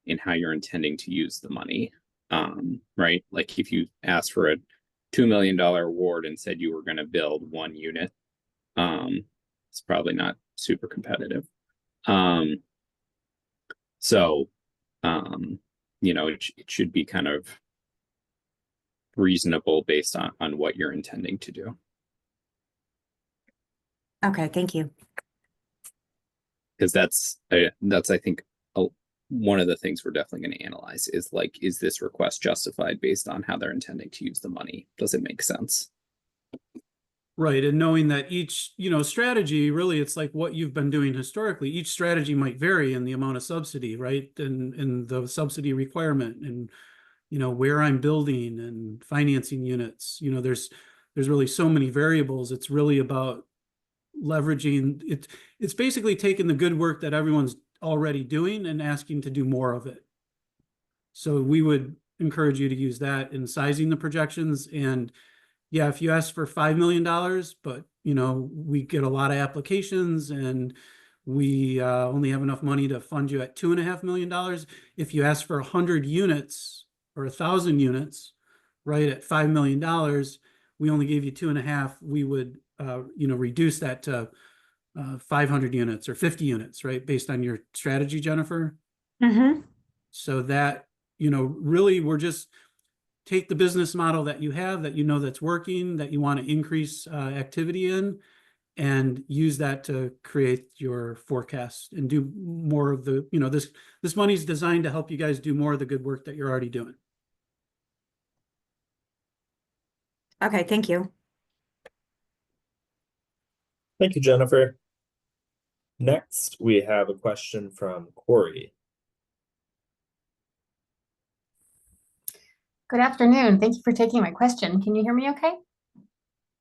and how you're intending to use the money. Right? Like if you ask for a $2 million award and said you were going to build 1 unit, it's probably not super competitive. So, it should be kind of reasonable based on what you're intending to do. Okay, thank you. Because that's I think one of the things we're definitely going to analyze is like, is this request justified based on how they're intending to use the money? Does it make sense? Right, and knowing that each, strategy, really, it's like what you've been doing historically. Each strategy might vary in the amount of subsidy, right? And the subsidy requirement and, where I'm building and financing units. There's really so many variables. It's really about leveraging it. It's basically taking the good work that everyone's already doing and asking to do more of it. So we would encourage you to use that in sizing the projections. And yeah, if you ask for $5 million, but we get a lot of applications and we only have enough money to fund you at $2.5 million. If you ask for 100 units or 1,000 units, right, at $5 million, we only gave you 2.5. We would, reduce that to 500 units or 50 units, right, based on your strategy, Jennifer. Mm-hmm. So that, really we're just take the business model that you have, that that's working, that you want to increase activity in, and use that to create your forecast and do more of the, this money's designed to help you guys do more of the good work that you're already doing. Okay, thank you. Thank you, Jennifer. Next, we have a question from Corey. Good afternoon. Thank you for taking my question. Can you hear me okay?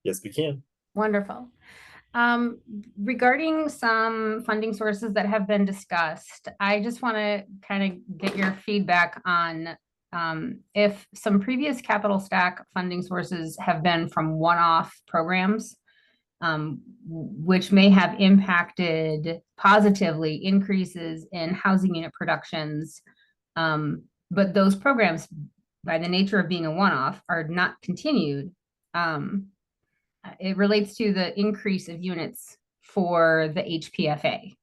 Yes, we can. Wonderful. Regarding some funding sources that have been discussed, I just want to kind of get your feedback on if some previous capital stack funding sources have been from one-off programs, which may have impacted positively increases in housing unit productions, but those programs, by the nature of being a one-off, are not continued. It relates to the increase of units for the HPFA.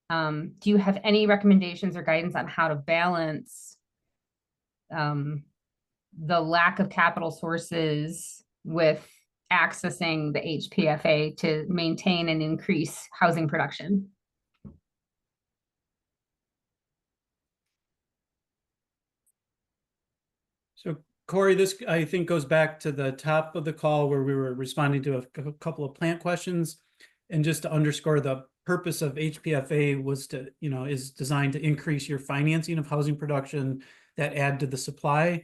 Do you have any recommendations or guidance on how to balance the lack of capital sources with accessing the HPFA to maintain and increase housing production? So Corey, this I think goes back to the top of the call where we were responding to a couple of plant questions. And just to underscore, the purpose of HPFA was to, is designed to increase your financing of housing production that add to the supply.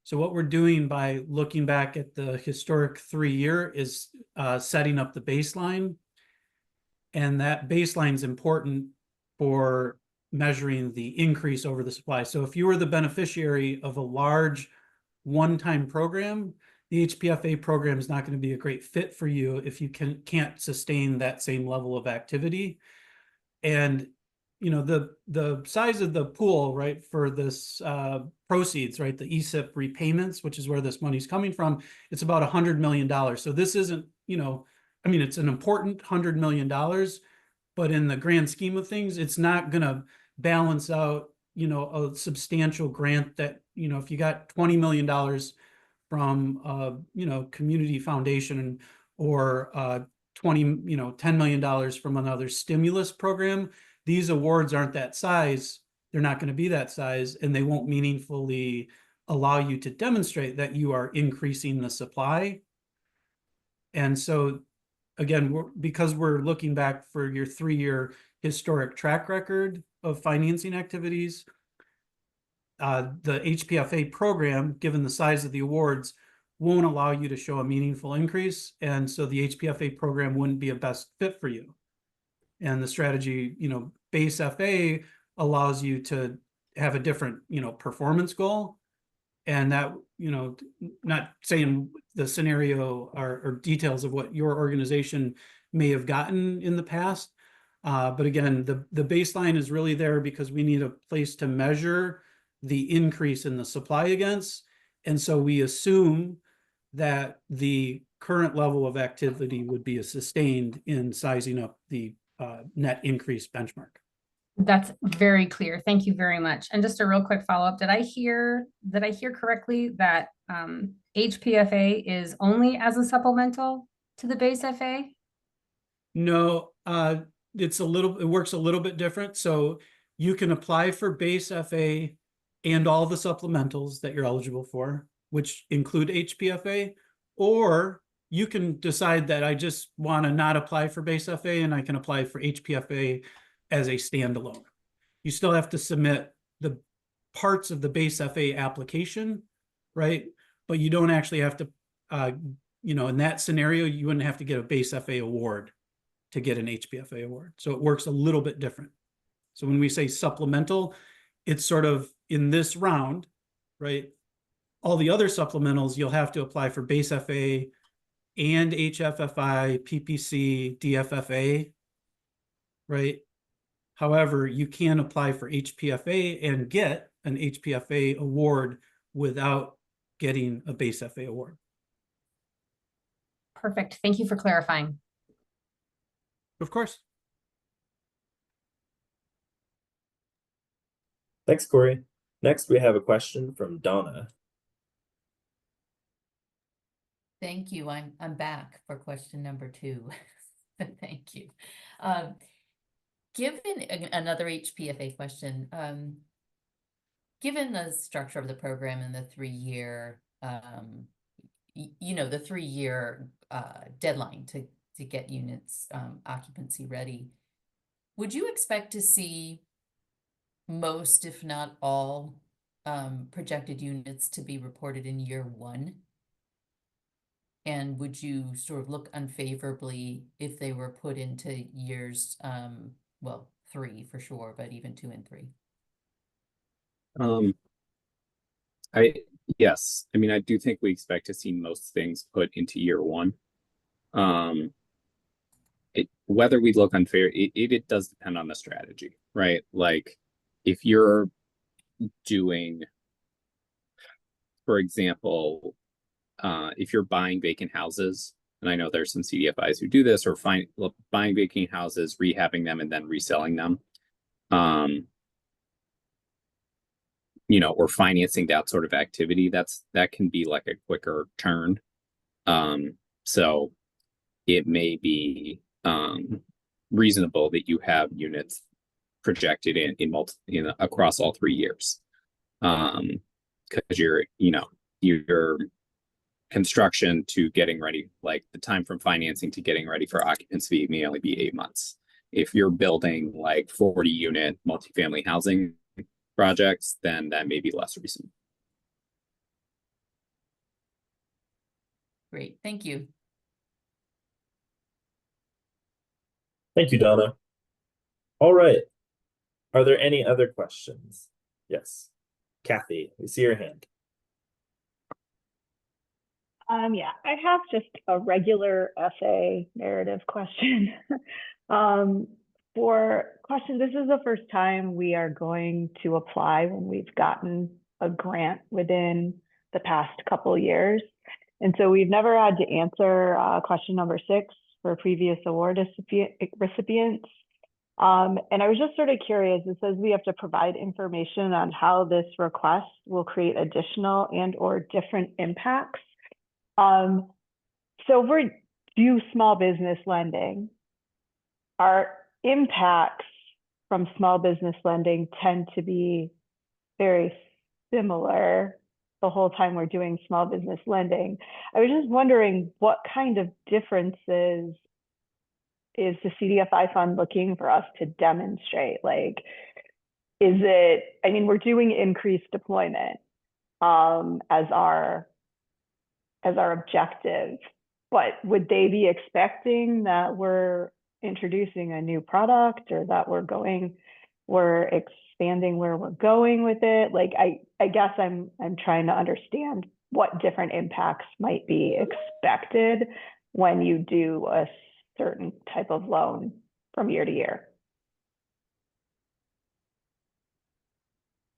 So what we're doing by looking back at the historic 3-year is setting up the baseline. And that baseline is important for measuring the increase over the supply. So if you were the beneficiary of a large one-time program, the HPFA program is not going to be a great fit for you if you can't sustain that same level of activity. And the size of the pool, right, for this proceeds, right, the ESIP repayments, which is where this money's coming from, it's about $100 million. So this isn't, it's an important $100 million, but in the grand scheme of things, it's not going to balance out, a substantial grant that, if you got $20 million from, community foundation or $10 million from another stimulus program, these awards aren't that size. They're not going to be that size, and they won't meaningfully allow you to demonstrate that you are increasing the supply. And so, again, because we're looking back for your 3-year historic track record of financing activities, the HPFA program, given the size of the awards, won't allow you to show a meaningful increase. And so the HPFA program wouldn't be a best fit for you. And the strategy, base FA allows you to have a different, performance goal. And that, not saying the scenario or details of what your organization may have gotten in the past. But again, the baseline is really there because we need a place to measure the increase in the supply against. And so we assume that the current level of activity would be sustained in sizing up the net increase benchmark. That's very clear. Thank you very much. And just a real quick follow-up. Did I hear correctly that HPFA is only as a supplemental to the base FA? No, it works a little bit different. So you can apply for base FA and all the supplementals that you're eligible for, which include HPFA, or you can decide that I just want to not apply for base FA and I can apply for HPFA as a standalone. You still have to submit the parts of the base FA application, right? But you don't actually have to, in that scenario, you wouldn't have to get a base FA award to get an HPFA award. So it works a little bit different. So when we say supplemental, it's sort of in this round, right? All the other supplementals, you'll have to apply for base FA and HFFI, PPC, DFFA, right? However, you can apply for HPFA and get an HPFA award without getting a base FA award. Perfect. Thank you for clarifying. Of course. Thanks, Corey. Next, we have a question from Donna. Thank you. I'm back for question number 2. Thank you. Given another HPFA question, given the structure of the program and the 3-year, the 3-year deadline to get units occupancy ready, would you expect to see most, if not all, projected units to be reported in year 1? And would you sort of look unfavorably if they were put into years, 3 for sure, but even 2 and 3? Yes. I mean, I do think we expect to see most things put into year 1. Whether we look unfair, it does depend on the strategy, right? Like if you're doing, for example, if you're buying vacant houses, and I know there's some CDFIs who do this, or buying vacant houses, rehabbing them, and then reselling them, or financing that sort of activity, that can be like a quicker turn. So it may be reasonable that you have units projected in across all 3 years, because your construction to getting ready, like the time from financing to getting ready for occupancy, may only be 8 months. If you're building like 40-unit multifamily housing projects, then that may be less recent. Great, thank you. Thank you, Donna. All right. Are there any other questions? Yes. Kathy, we see your hand. Yeah, I have just a regular essay narrative question. For question, this is the first time we are going to apply when we've gotten a grant within the past couple of years. And so we've never had to answer question number 6 for previous award recipients. And I was just sort of curious, it says we have to provide information on how this request will create additional and/or different impacts. So if we do small business lending, our impacts from small business lending tend to be very similar the whole time we're doing small business lending. I was just wondering what kind of differences is the CDFI fund looking for us to demonstrate? Like, we're doing increased deployment as our objective, but would they be expecting that we're introducing a new product, or that we're expanding where we're going with it? Like, I guess I'm trying to understand what different impacts might be expected when you do a certain type of loan from year to year.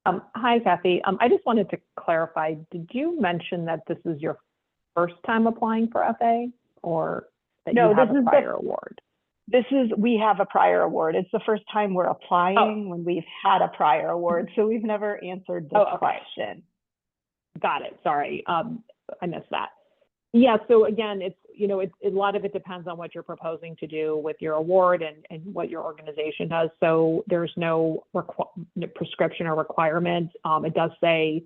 Hi, Kathy. I just wanted to clarify, did you mention that this is your first time applying for FA, or that No, you have this a is the- prior award? we have a prior award. It's the first time we're applying when we've had a prior award. So we've never answered this question. Got it. Sorry. I missed that. Yeah. So again, it's, you know, a lot of it depends on what you're proposing to do with your award and what your organization does. So there's no prescription or requirement. It does say,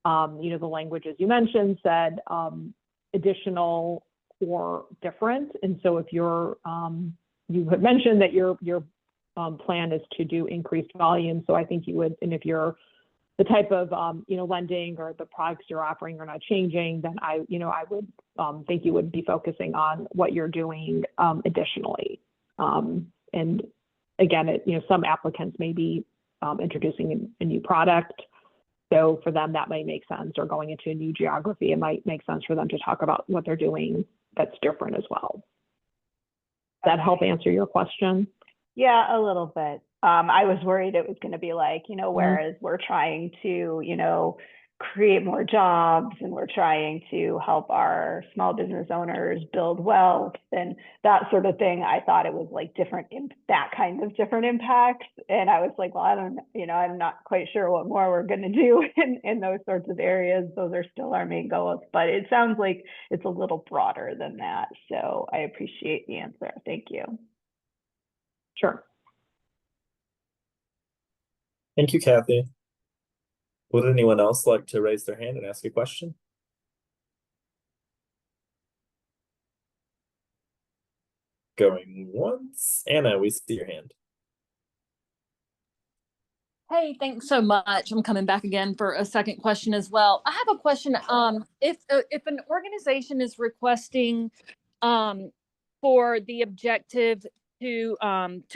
you know, the language, as you mentioned, said additional or different. And so if you're, you had mentioned that your plan is to do increased volume. So I think you would, and if you're the type of, you know, lending or the products you're offering are not changing, then I would think you would be focusing on what you're doing additionally. And again, you know, some applicants may be introducing a new product. So for them, that might make sense, or going into a new geography, it might make sense for them to talk about what they're doing that's different as well. Does that help answer your question? Yeah, a little bit. I was worried it was going to be like, you know, whereas we're trying to, you know, create more jobs and we're trying to help our small business owners build wealth and that sort of thing. I thought it was like different, that kind of different impacts. And I was like, well, I don't, you know, I'm not quite sure what more we're going to do in those sorts of areas. Those are still our main goals, but it sounds like it's a little broader than that. So I appreciate the answer. Thank you. Sure. Thank you, Kathy. Would anyone else like to raise their hand and ask a question? Going once. Anna, we see your hand. Hey, thanks so much. I'm coming back again for a second question as well. I have a question. If an organization is requesting for the objective to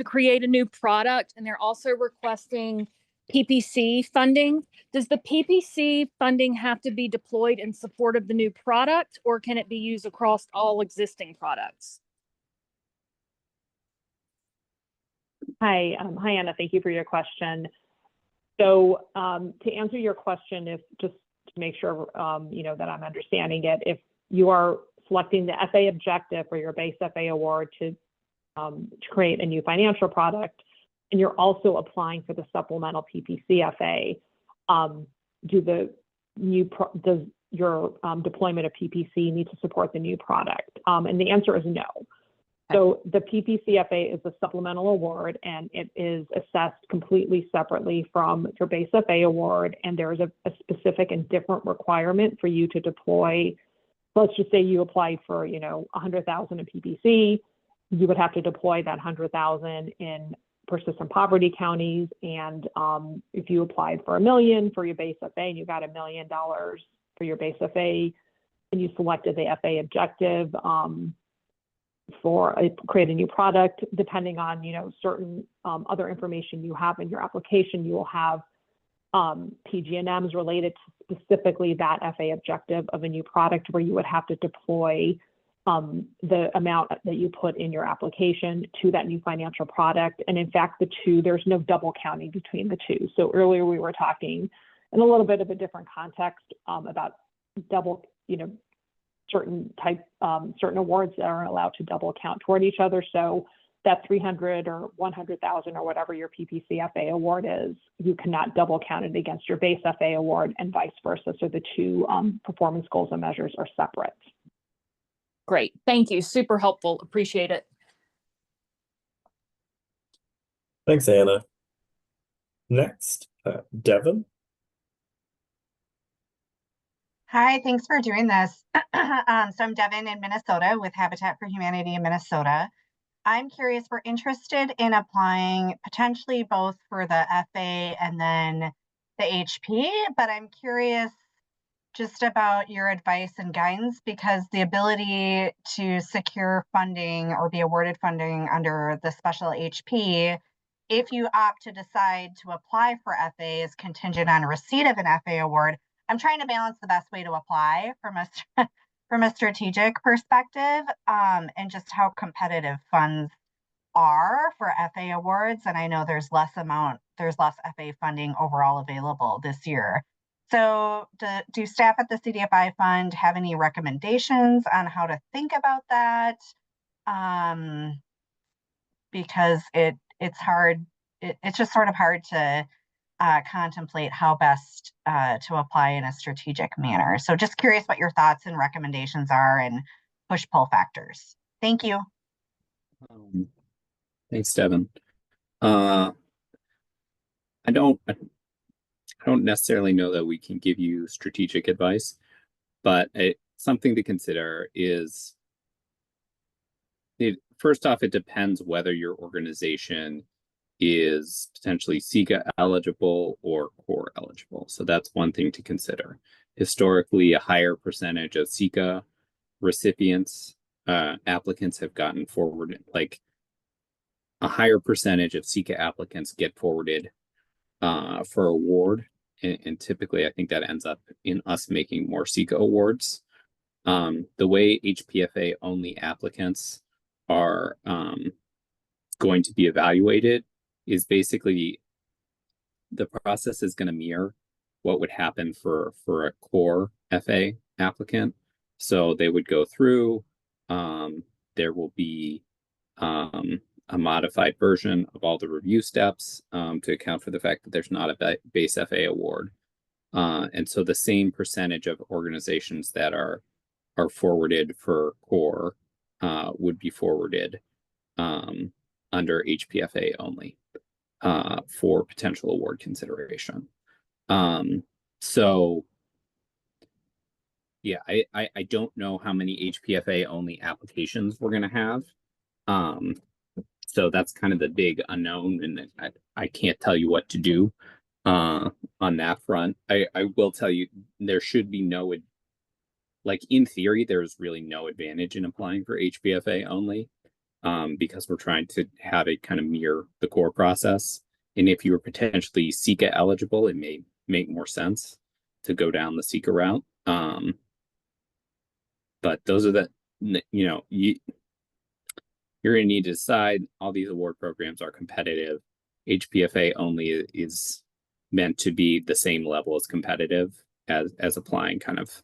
create a new product, and they're also requesting PPC funding, does the PPC funding have to be deployed in support of the new product, or can it be used across all existing products? Hi, Anna. Thank you for your question. So to answer your question, if just to make sure you know that I'm understanding it, if you are selecting the FA objective for your base FA award to create a new financial product, and you're also applying for the supplemental PPC FA, does your deployment of PPC need to support the new product? And the answer is no. So the PPCFA is a supplemental award, and it is assessed completely separately from your base FA award. And there is a specific and different requirement for you to deploy. Let's just say you applied for, you know, 100,000 in PPC. You would have to deploy that 100,000 in persistent poverty counties. And if you applied for $1 million for your base FA and you got $1 million for your base FA, and you selected the FA objective, create a new product, depending on, you know, certain other information you have in your application, you will have PG&Ms related to specifically that FA objective of a new product, where you would have to deploy the amount that you put in your application to that new financial product. And in fact, there's no double counting between the two. So earlier we were talking in a little bit of a different context about double, you know, certain awards that are allowed to double count toward each other. So that 300 or 100,000 or whatever your PPCFA award is, you cannot double count it against your base FA award, and vice versa. So the two performance goals and measures are separate. Great. Thank you. Super helpful. Appreciate it. Thanks, Anna. Next, Devin. Hi, thanks for doing this. So I'm Devin in Minnesota with Habitat for Humanity in Minnesota. I'm curious, we're interested in applying potentially both for the FA and then the HP, but I'm curious just about your advice and guidance, because the ability to secure funding or be awarded funding under the special HP, if you opt to decide to apply for FA, is contingent on receipt of an FA award. I'm trying to balance the best way to apply from a strategic perspective, and just how competitive funds are for FA awards. And I know there's less FA funding overall available this year. So do staff at the CDFI fund have any recommendations on how to think about that? Because it's hard, it's just sort of hard to contemplate how best to apply in a strategic manner. So just curious what your thoughts and recommendations are and push-pull factors. Thank you. Thanks, Devin. I don't necessarily know that we can give you strategic advice, but something to consider is, first off, it depends whether your organization is potentially SECA eligible or core eligible. So that's one thing to consider. Historically, a higher percentage of SECA recipients, applicants have gotten forwarded, like a higher percentage of SECA applicants get forwarded for award. And typically, I think that ends up in us making more SECA awards. The way HPFA only applicants are going to be evaluated is basically the process is going to mirror what would happen for a core FA applicant. So they would go through, there will be a modified version of all the review steps to account for the fact that there's not a base FA award. And so the same percentage of organizations that are forwarded for core would be forwarded under HPFA only for potential award consideration. So yeah, I don't know how many HPFA only applications we're going to have. So that's kind of the big unknown, and I can't tell you what to do on that front. I will tell you there should be no, like in theory, there's really no advantage in applying for HPFA only, because we're trying to have it kind of mirror the core process. And if you were potentially SECA eligible, it may make more sense to go down the SECA route. But those are the, you're going to need to decide. All these award programs are competitive. HPFA only is meant to be the same level as competitive as applying kind of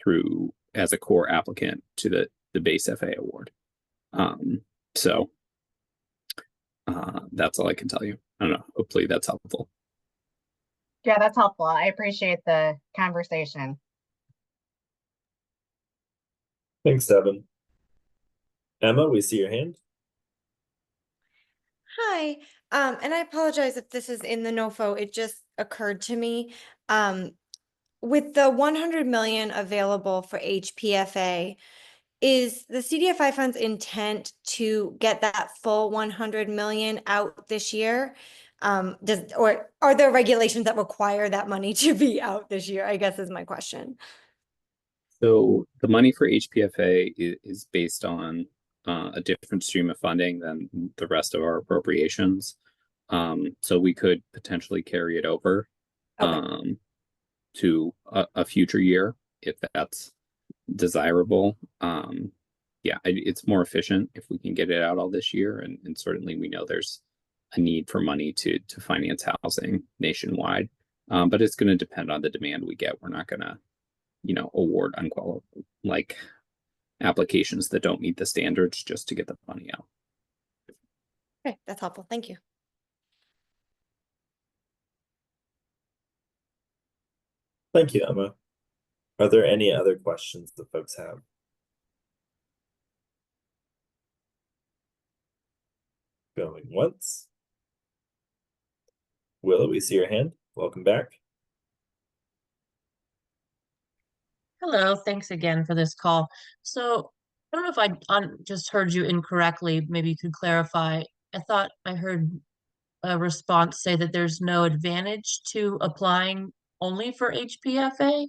through as a core applicant to the base FA award. So that's all I can tell you. I don't know. Hopefully that's helpful. Yeah, that's helpful. I appreciate the conversation. Thanks, Devin. Emma, we see your hand. Hi, and I apologize if this is in the NOFO, it just occurred to me. With the 100 million available for HPFA, is the CDFI fund's intent to get that full 100 million out this year? Or are there regulations that require that money to be out this year, I guess is my question. So the money for HPFA is based on a different stream of funding than the rest of our appropriations. So we could potentially carry it over to a future year if that's desirable. Yeah, it's more efficient if we can get it out all this year, and certainly we know there's a need for money to finance housing nationwide. But it's going to depend on the demand we get. We're not going to, award unqualified applications that don't meet the standards just to get the money out. Okay, that's helpful. Thank you. Thank you, Emma. Are there any other questions that folks have? Going once. Willow, we see your hand. Welcome back. Hello, thanks again for this call. So I don't know if I just heard you incorrectly. Maybe you could clarify. I thought I heard a response say that there's no advantage to applying only for HPFA?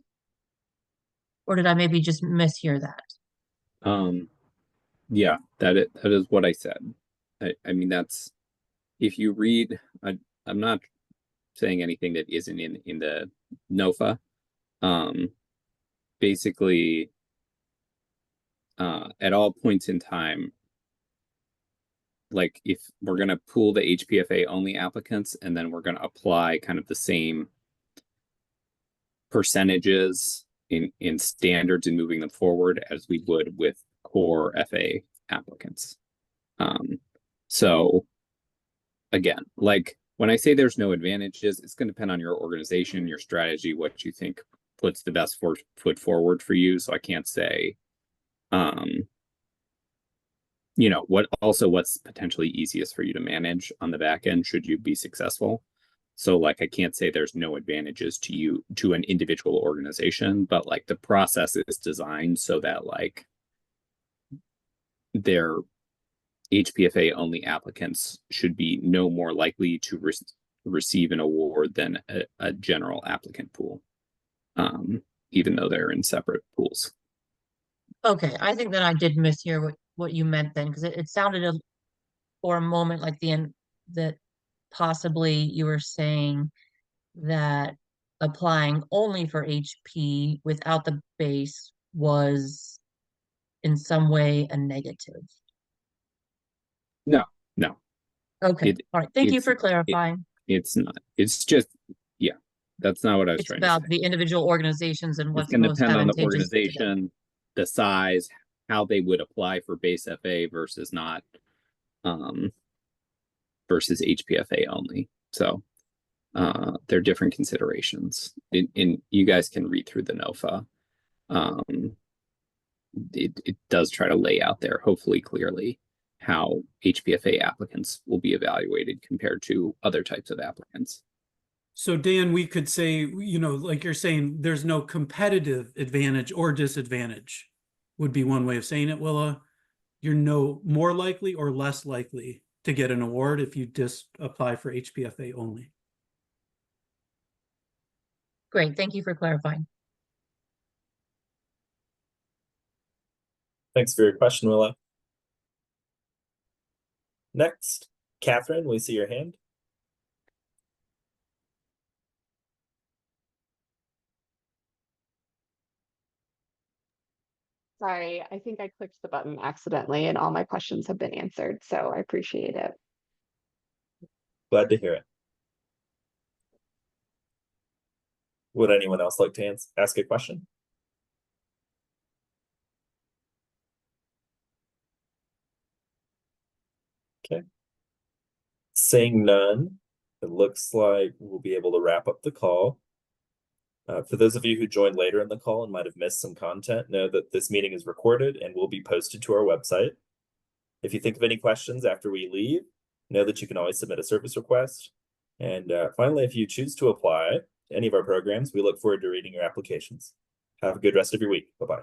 Or did I maybe just mishear that? Yeah, that is what I said. I mean, that's, if you read, I'm not saying anything that isn't in the NOFA. Basically, at all points in time, like if we're going to pool the HPFA only applicants and then we're going to apply kind of the same percentages in standards and moving them forward as we would with core FA applicants. So again, like when I say there's no advantages, it's going to depend on your organization, your strategy, what you think puts the best foot forward for you. So I can't say, you know, what's potentially easiest for you to manage on the back end should you be successful. So like I can't say there's no advantages to you to an individual organization, but like the process is designed so that like their HPFA only applicants should be no more likely to receive an award than a general applicant pool, even though they're in separate pools. Okay, I think that I did mishear what you meant then, because it sounded for a moment like the end that possibly you were saying that applying only for HP without the base was in some way a negative. No. Okay, all right. Thank you for clarifying. It's not. It's just, yeah, that's not what I was It's trying to about say. the individual organizations and It's what's going to most depend on the advantageous to them. organization, the size, how they would apply for base FA versus not, versus HPFA only. So they're different considerations. And you guys can read through the NOFA. It does try to lay out there, hopefully clearly, how HPFA applicants will be evaluated compared to other types of applicants. So Dan, we could say, you know, like you're saying, there's no competitive advantage or disadvantage would be one way of saying it, Willa. You're no more likely or less likely to get an award if you just apply for HPFA only. Great, thank you for clarifying. Thanks for your question, Willa. Next, Catherine, we see your hand. Sorry, I think I clicked the button accidentally and all my questions have been answered, so I appreciate it. Glad to hear it. Would anyone else like to ask a question? Okay. Seeing none, it looks like we'll be able to wrap up the call. For those of you who joined later in the call and might have missed some content, know that this meeting is recorded and will be posted to our website. If you think of any questions after we leave, know that you can always submit a service request. And finally, if you choose to apply to any of our programs, we look forward to reading your applications. Have a good rest of your week. Bye-bye.